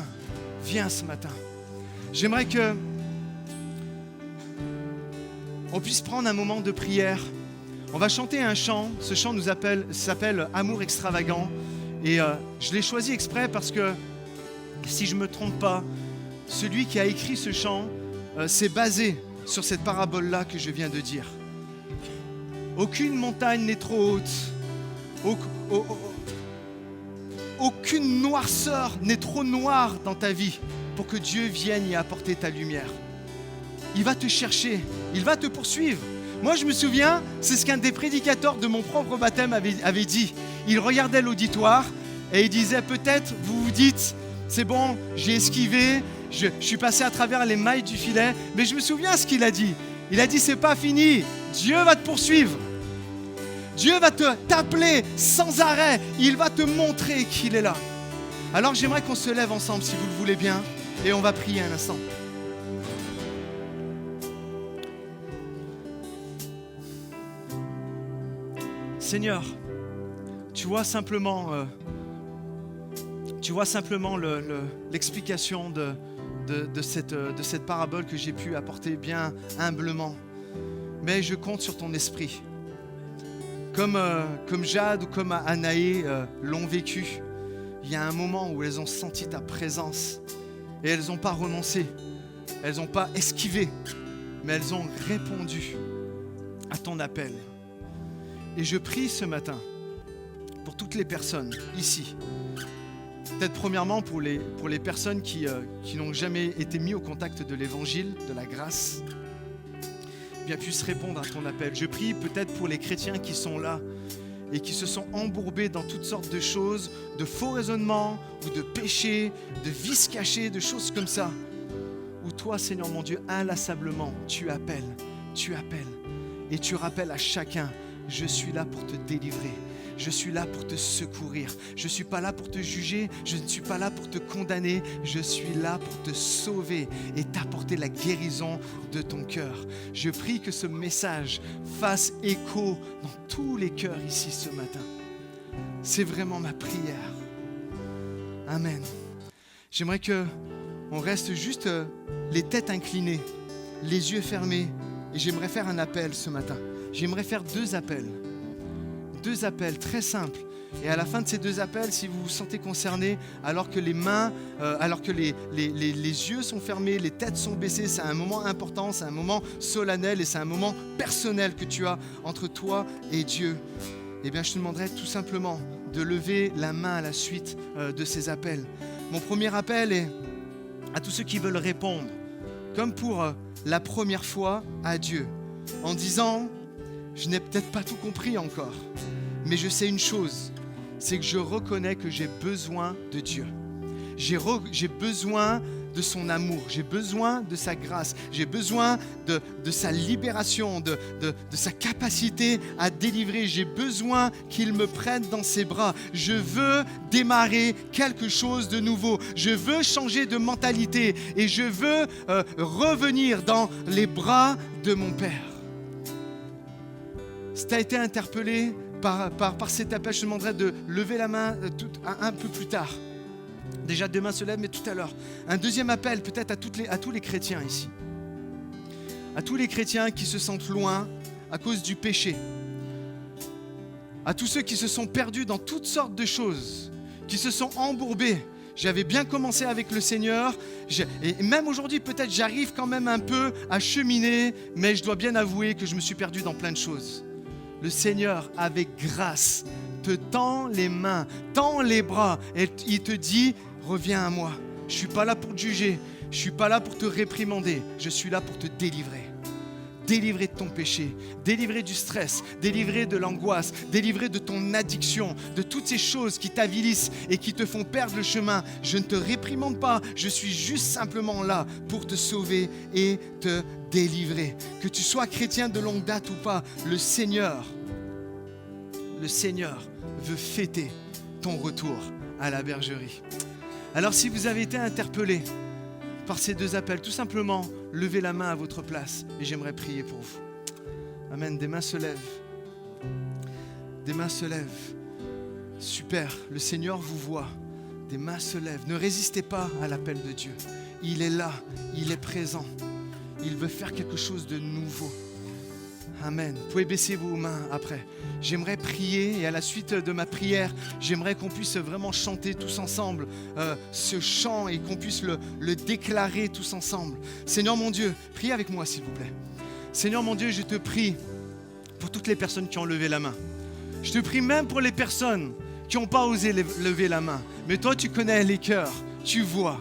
ce matin. J'aimerais que on puisse prendre un moment de prière. On va chanter un chant. Ce chant s'appelle « Amour extravagant ». Et je l'ai choisi exprès parce que, si je ne me trompe pas, celui qui a écrit ce chant s'est basé sur cette parabole-là que je viens de dire. Aucune montagne n'est trop haute. Aucune noirceur n'est trop noire dans ta vie pour que Dieu vienne y apporter ta lumière. Il va te chercher, il va te poursuivre. Moi, je me souviens, c'est ce qu'un des prédicateurs de mon propre baptême avait dit. Il regardait l'auditoire et il disait, peut-être vous vous dites, c'est bon, j'ai esquivé, je suis passé à travers les mailles du filet, mais je me souviens ce qu'il a dit. Il a dit, c'est pas fini, Dieu va te poursuivre. Dieu va t'appeler sans arrêt, il va te montrer qu'il est là. Alors j'aimerais qu'on se lève ensemble, si vous le voulez bien, et on va prier un instant. Seigneur, tu vois simplement l'explication de cette parabole que j'ai pu apporter bien humblement. Mais je compte sur ton esprit. Comme Jade ou comme Anaé l'ont vécu, il y a un moment où elles ont senti ta présence et elles n'ont pas renoncé, elles n'ont pas esquivé, mais elles ont répondu à ton appel. Et je prie ce matin pour toutes les personnes ici, peut-être premièrement pour les personnes qui n'ont jamais été mis au contact de l'évangile, de la grâce, bien puissent répondre à ton appel. Je prie peut-être pour les chrétiens qui sont là et qui se sont embourbés dans toutes sortes de choses, de faux raisonnements ou de péchés, de vices cachés, de choses comme ça, où toi, Seigneur mon Dieu, inlassablement, tu appelles et tu rappelles à chacun, je suis là pour te délivrer. Je suis là pour te secourir. Je ne suis pas là pour te juger. Je ne suis pas là pour te condamner. Je suis là pour te sauver et t'apporter la guérison de ton cœur. Je prie que ce message fasse écho dans tous les cœurs ici ce matin. C'est vraiment ma prière. Amen. J'aimerais qu'on reste juste les têtes inclinées, les yeux fermés. Et j'aimerais faire un appel ce matin. J'aimerais faire deux appels très simples. Et à la fin de ces deux appels, si vous vous sentez concerné, alors que les mains, alors que les yeux sont fermés, les têtes sont baissées, c'est un moment important, c'est un moment solennel et c'est un moment personnel que tu as entre toi et Dieu. Eh bien, je te demanderais tout simplement de lever la main à la suite de ces appels. Mon premier appel est à tous ceux qui veulent répondre, comme pour la première fois à Dieu, en disant... Je n'ai peut-être pas tout compris encore, mais je sais une chose, c'est que je reconnais que j'ai besoin de Dieu. J'ai besoin de son amour, j'ai besoin de sa grâce, j'ai besoin de sa libération, de sa capacité à délivrer. J'ai besoin qu'il me prenne dans ses bras. Je veux démarrer quelque chose de nouveau. Je veux changer de mentalité et je veux revenir dans les bras de mon Père. Si tu as été interpellé par cet appel, je te demanderais de lever la main un peu plus tard. Déjà, demain se lève, mais tout à l'heure. Un deuxième appel, peut-être à tous les chrétiens ici. À tous les chrétiens qui se sentent loin à cause du péché. À tous ceux qui se sont perdus dans toutes sortes de choses, qui se sont embourbés. J'avais bien commencé avec le Seigneur, et même aujourd'hui, peut-être j'arrive quand même un peu à cheminer, mais je dois bien avouer que je me suis perdu dans plein de choses. Le Seigneur, avec grâce, te tend les mains, tend les bras et il te dit, reviens à moi. Je ne suis pas là pour te juger, je ne suis pas là pour te réprimander, je suis là pour te délivrer. Délivrer de ton péché, délivrer du stress, délivrer de l'angoisse, délivrer de ton addiction, de toutes ces choses qui t'avilissent et qui te font perdre le chemin. Je ne te réprimande pas, je suis juste simplement là pour te sauver et te délivrer. Que tu sois chrétien de longue date ou pas, le Seigneur veut fêter ton retour à la bergerie. Alors si vous avez été interpellé par ces deux appels, tout simplement, levez la main à votre place et j'aimerais prier pour vous. Amen, des mains se lèvent. Des mains se lèvent. Super, le Seigneur vous voit. Des mains se lèvent. Ne résistez pas à l'appel de Dieu. Il est là, il est présent. Il veut faire quelque chose de nouveau. Amen. Vous pouvez baisser vos mains après. J'aimerais prier et à la suite de ma prière, j'aimerais qu'on puisse vraiment chanter tous ensemble ce chant et qu'on puisse le déclarer tous ensemble. Seigneur mon Dieu, priez avec moi s'il vous plaît. Seigneur mon Dieu, je te prie pour toutes les personnes qui ont levé la main. Je te prie même pour les personnes qui n'ont pas osé lever la main. Mais toi, tu connais les cœurs, tu vois.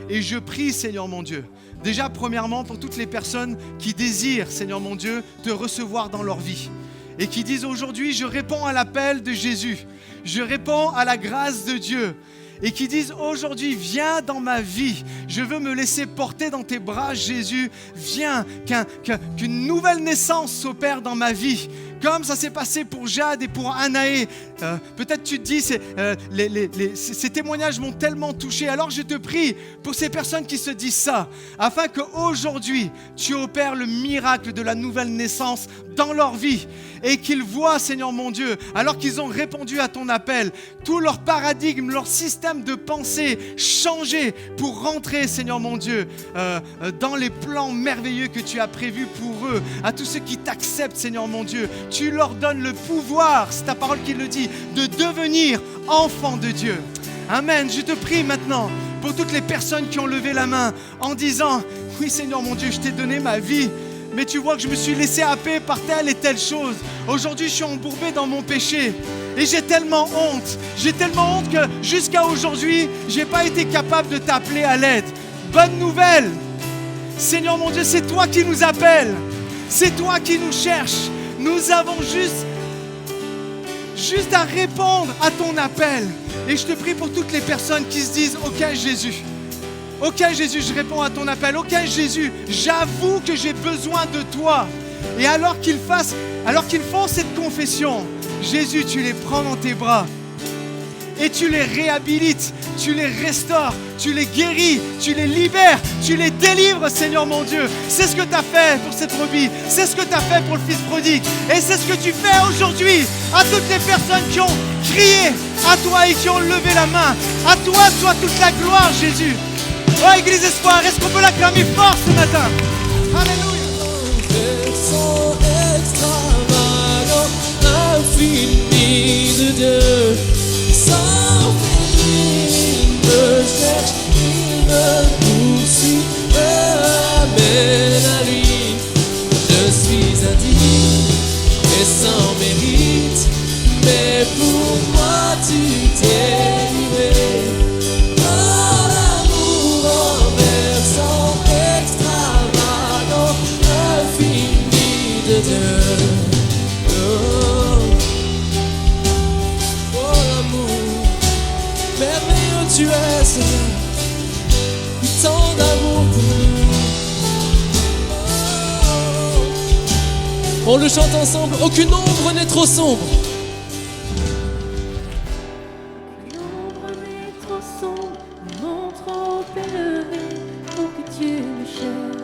Et je prie, Seigneur mon Dieu, déjà premièrement pour toutes les personnes qui désirent, Seigneur mon Dieu, te recevoir dans leur vie. Et qui disent aujourd'hui, je réponds à l'appel de Jésus. Je réponds à la grâce de Dieu. Et qui disent aujourd'hui, viens dans ma vie. Je veux me laisser porter dans tes bras, Jésus. Viens, qu'une nouvelle naissance s'opère dans ma vie. Comme ça s'est passé pour Jade et pour Anaé. Peut-être tu te dis, ces témoignages m'ont tellement touché. Alors je te prie pour ces personnes qui se disent ça, afin qu'aujourd'hui, tu opères le miracle de la nouvelle naissance dans leur vie. Et qu'ils voient, Seigneur mon Dieu, alors qu'ils ont répondu à ton appel, tout leur paradigme, leur système de pensée changer pour rentrer, Seigneur mon Dieu, dans les plans merveilleux que tu as prévus pour eux. À tous ceux qui t'acceptent, Seigneur mon Dieu, tu leur donnes le pouvoir, c'est ta parole qui le dit, de devenir enfants de Dieu. Amen. Je te prie maintenant pour toutes les personnes qui ont levé la main en disant, oui Seigneur mon Dieu, je t'ai donné ma vie, mais tu vois que je me suis laissé happer par telle et telle chose. Aujourd'hui, je suis embourbé dans mon péché et j'ai tellement honte. J'ai tellement honte que jusqu'à aujourd'hui, je n'ai pas été capable de t'appeler à l'aide. Bonne nouvelle, Seigneur mon Dieu, c'est toi qui nous appelles. C'est toi qui nous cherches. Nous avons juste à répondre à ton appel. Et je te prie pour toutes les personnes qui se disent, ok Jésus, je réponds à ton appel. Ok Jésus, j'avoue que j'ai besoin de toi. Et alors qu'ils font cette confession, Jésus, tu les prends dans tes bras et tu les réhabilites, tu les restaures, tu les guéris, tu les libères, tu les délivres, Seigneur mon Dieu. C'est ce que tu as fait pour cette brebis, c'est ce que tu as fait pour le fils prodigue, et c'est ce que tu fais aujourd'hui à toutes les personnes qui ont crié à toi et qui ont levé la main. À toi soit toute la gloire, Jésus. Oh Église Espoir, est-ce qu'on peut l'acclamer fort ce matin? Alléluia. Versant extravagant, infini de Dieu, sans finir, il me cherche, il me poursuit, amène à lui. Je suis indigne et sans mérite, mais pour moi tu t'es livré. Par l'amour en versant extravagant, infini de Dieu. Oh l'amour, merveilleux tu es, Seigneur, tant d'amour pour nous. On le chante ensemble, aucune ombre n'est trop sombre. L'ombre n'est trop sombre, non trop élevé pour que tu me cherches.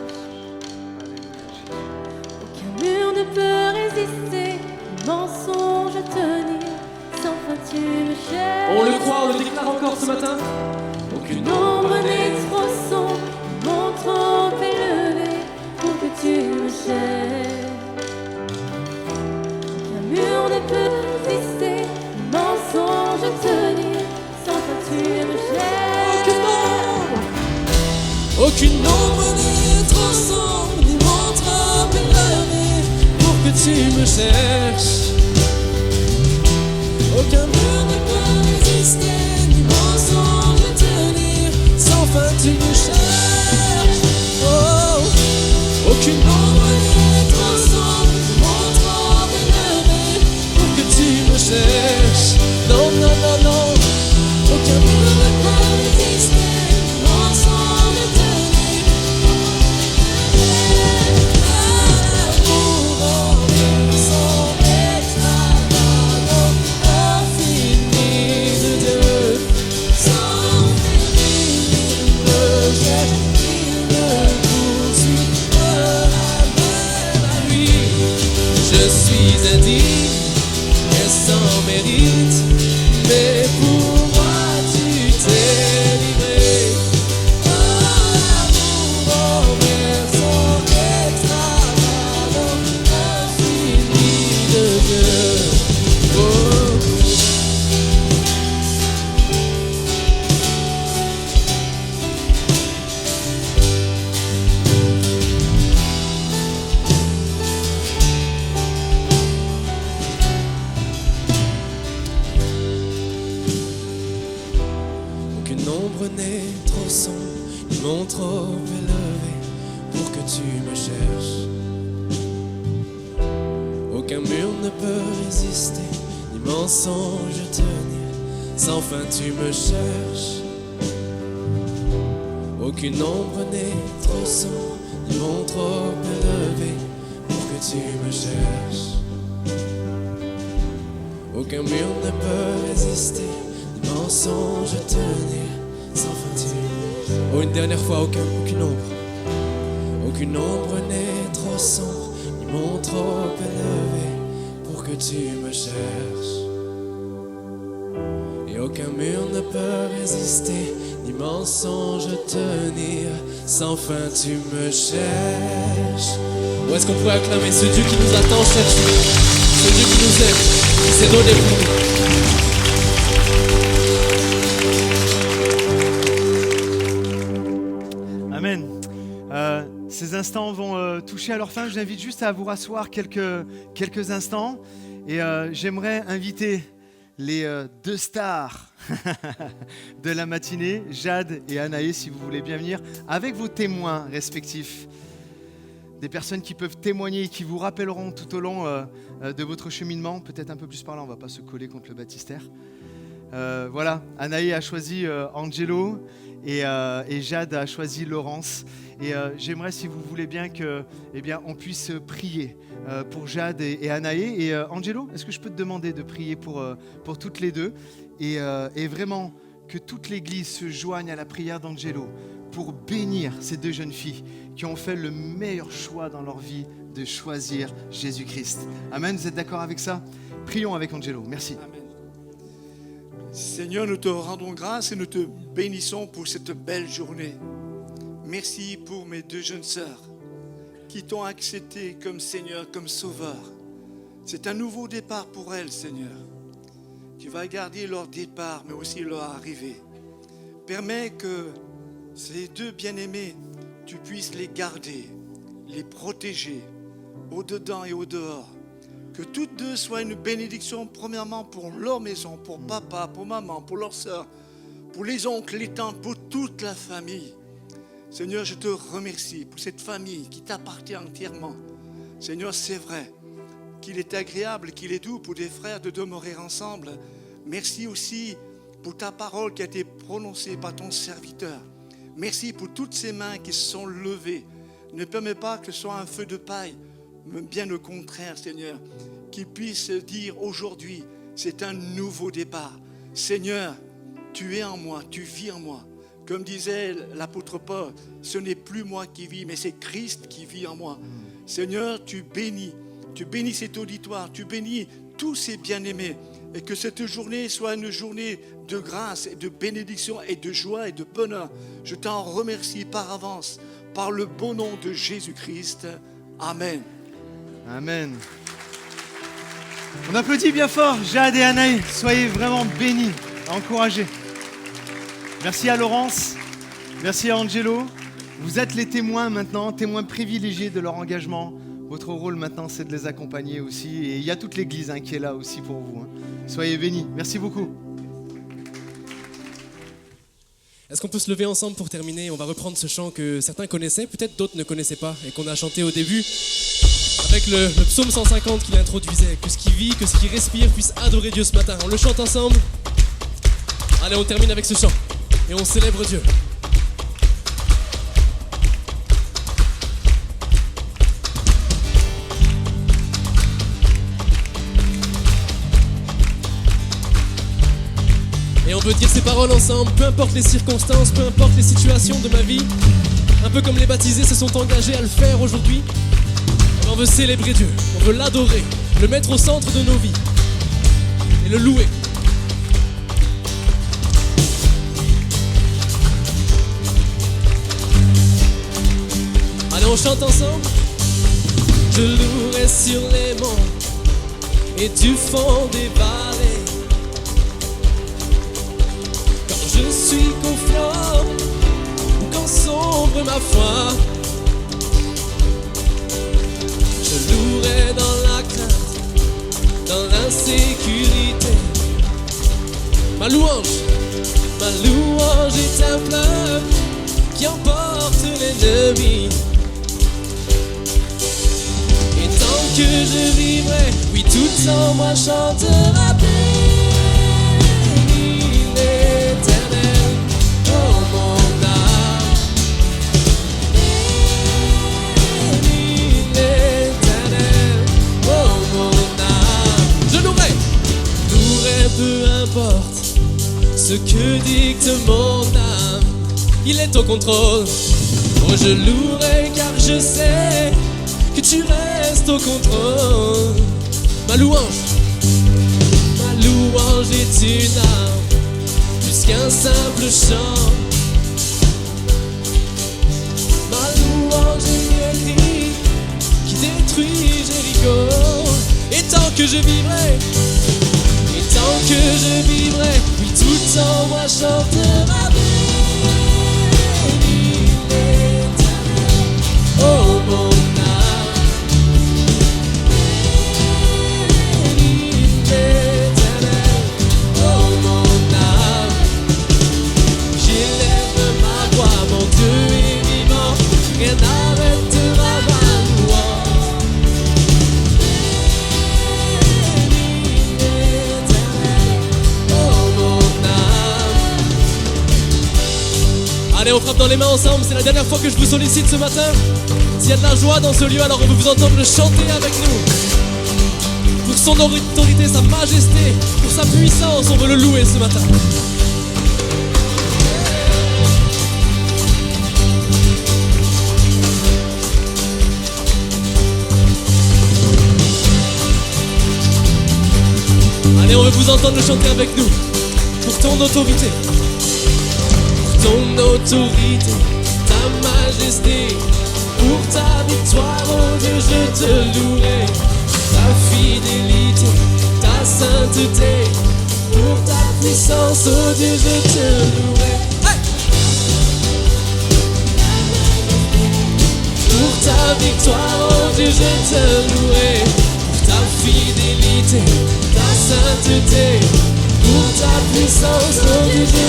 Aucun mur ne peut résister, mensonge à tenir, sans fin tu me cherches. On le croit, on le déclare encore ce matin. Aucune L'ombre n'est trop sombre, non trop élevé pour que tu me cherches. Aucun mur ne peut résister, mensonge à tenir, sans fin tu me cherches. Aucune ombre n'est trop sombre, ni mon trop élevé pour que tu me cherches. Aucun mur ne peut résister, ni mensonge à tenir, sans fin tu me cherches. Oh, aucune ombre n'est trop sombre, ni mon trop élevé pour que tu me cherches. Non, non, non, non, aucun mur ne peut résister, ni mensonge à tenir. Amour en versant ombre n'est trop sombre, ni mon trop élevé pour que tu me cherches. Aucun mur ne peut résister, ni mensonge tenir, sans fin tu me cherches. Aucune ombre n'est trop sombre, ni mon trop élevé pour que tu me cherches. Aucun mur ne peut résister, ni mensonge tenir, sans fin tu me cherches. Oh, une dernière fois, aucune ombre. Aucune ombre n'est trop sombre, ni mon trop élevé pour que tu me cherches. Et aucun mur ne peut résister, ni mensonge tenir, sans fin tu me cherches. Où est-ce qu'on pourrait acclamer ce Dieu qui nous attend chercher, ce Dieu qui nous aime, qui s'est donné pour nous. Amen. Ces instants vont toucher à leur fin. Je vous invite juste à vous rasseoir quelques instants. Et j'aimerais inviter les deux stars de la matinée, Jade et Anaïs, si vous voulez bien venir, avec vos témoins respectifs. Des personnes qui peuvent témoigner et qui vous rappelleront tout au long de votre cheminement. Peut-être un peu plus par là, on ne va pas se coller contre le baptistère. Voilà, Anaïs a choisi Angelo et Jade a choisi Laurence. Et j'aimerais, si vous voulez bien, on puisse prier pour Jade et Anaïs. Et Angelo, est-ce que je peux te demander de prier pour toutes les deux et vraiment que toute l'Église se joigne à la prière d'Angelo pour bénir ces deux jeunes filles qui ont fait le meilleur choix dans leur vie de choisir Jésus-Christ. Amen, vous êtes d'accord avec ça? Prions avec Angelo, merci. Amen. Seigneur, nous te rendons grâce et nous te bénissons pour cette belle journée. Merci pour mes deux jeunes sœurs qui t'ont accepté comme Seigneur, comme Sauveur. C'est un nouveau départ pour elles, Seigneur. Tu vas garder leur départ, mais aussi leur arrivée. Permets que ces deux bien-aimés, tu puisses les garder, les protéger, au-dedans et au-dehors. Que toutes deux soient une bénédiction, premièrement pour leur maison, pour papa, pour maman, pour leurs sœurs, pour les oncles, les tantes, pour toute la famille. Seigneur, je te remercie pour cette famille qui t'appartient entièrement. Seigneur, c'est vrai qu'il est agréable, qu'il est doux pour des frères de demeurer ensemble. Merci aussi pour ta parole qui a été prononcée par ton serviteur. Merci pour toutes ces mains qui se sont levées. Ne permets pas que ce soit un feu de paille, mais bien au contraire, Seigneur, qu'ils puissent dire aujourd'hui, c'est un nouveau départ. Seigneur, tu es en moi, tu vis en moi. Comme disait l'apôtre Paul, ce n'est plus moi qui vis, mais c'est Christ qui vit en moi. Seigneur, tu bénis cet auditoire, tu bénis tous ces bien-aimés. Et que cette journée soit une journée de grâce, et de bénédiction et de joie et de bonheur. Je t'en remercie par avance, par le bon nom de Jésus-Christ. Amen. Amen. On applaudit bien fort Jade et Anaïs. Soyez vraiment bénis, encouragés. Merci à Laurence, merci à Angelo. Vous êtes les témoins maintenant, témoins privilégiés de leur engagement. Votre rôle maintenant, c'est de les accompagner aussi. Et il y a toute l'Église qui est là aussi pour vous. Soyez bénis. Merci beaucoup. Est-ce qu'on peut se lever ensemble pour terminer? On va reprendre ce chant que certains connaissaient, peut-être d'autres ne connaissaient pas, et qu'on a chanté au début, avec le psaume 150 qu'il introduisait. Que ce qui vit, que ce qui respire puisse adorer Dieu ce matin. On le chante ensemble. Allez, on termine avec ce chant, et on célèbre Dieu. Et on veut dire ces paroles ensemble, peu importe les circonstances, peu importe les situations de ma vie. Un peu comme les baptisés se sont engagés à le faire aujourd'hui. On veut célébrer Dieu, on veut l'adorer, le mettre au centre de nos vies et le louer. Allez, on chante ensemble. Je louerai sur les monts et du fond des vallées. Je suis confiant quand sombre ma foi. Je louerai dans la crainte, dans l'insécurité. Ma louange est un fleuve qui emporte l'ennemi. Et tant que je vivrai, oui, tout en moi chantera béni l'Éternel. Oh mon âme, béni l'Éternel. Oh mon âme, je louerai, peu importe ce que dicte mon âme, il est au contrôle. Oh, je louerai car je sais que tu restes au contrôle. Ma louange est une arme, plus qu'un simple chant. Ma louange est un cri qui détruit Jéricho. Et tant que je vivrai, tant que je vivrai, oui, tout en moi chantera béni l'Éternel. Oh mon âme, béni l'Éternel. Oh mon âme, j'élève ma voix, mon Dieu est vivant, rien n'arrêtera ma louange. Allez, on frappe dans les mains ensemble, c'est la dernière fois que je vous sollicite ce matin. S'il y a de la joie dans ce lieu, alors on veut vous entendre le chanter avec nous. Pour son autorité, sa majesté, pour sa puissance, on veut le louer ce matin. Allez, on veut vous entendre le chanter avec nous. Pour ton autorité. Ton autorité, ta majesté, pour ta victoire, oh Dieu, je te louerai. Ta fidélité, ta sainteté, pour ta puissance, oh Dieu, je te louerai. Hey! Pour ta victoire, oh Dieu, je te louerai. Pour ta fidélité, ta sainteté, pour ta puissance, oh Dieu, je te louerai.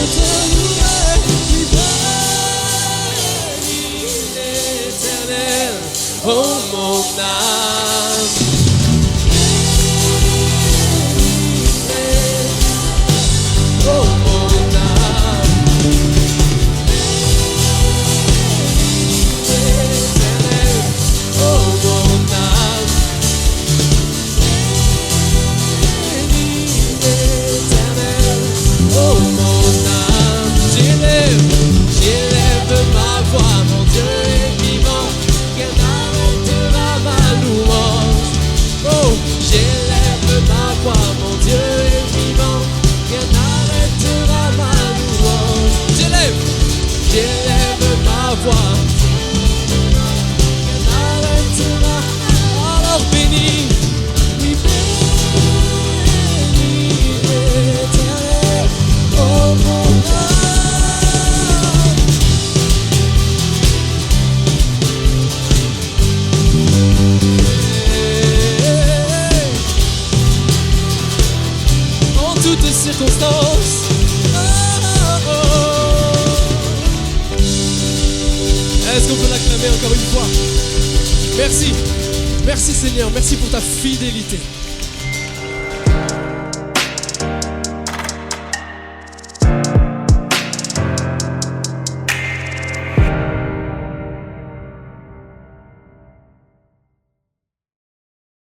Oh mon âme, oh mon âme, l'Éternel. Oh mon âme, l'Éternel. Oh mon âme, j'élève ma voix, mon Dieu est vivant. Oh, j'élève ma voix, mon Dieu est vivant, rien n'arrêtera ma louange. J'élève ma voix, rien n'arrêtera. Alors béni, oui béni l'Éternel. Oh mon circonstances. Oh, oh, oh. Est-ce qu'on peut l'acclamer encore une fois? Merci, merci Seigneur, merci pour ta fidélité.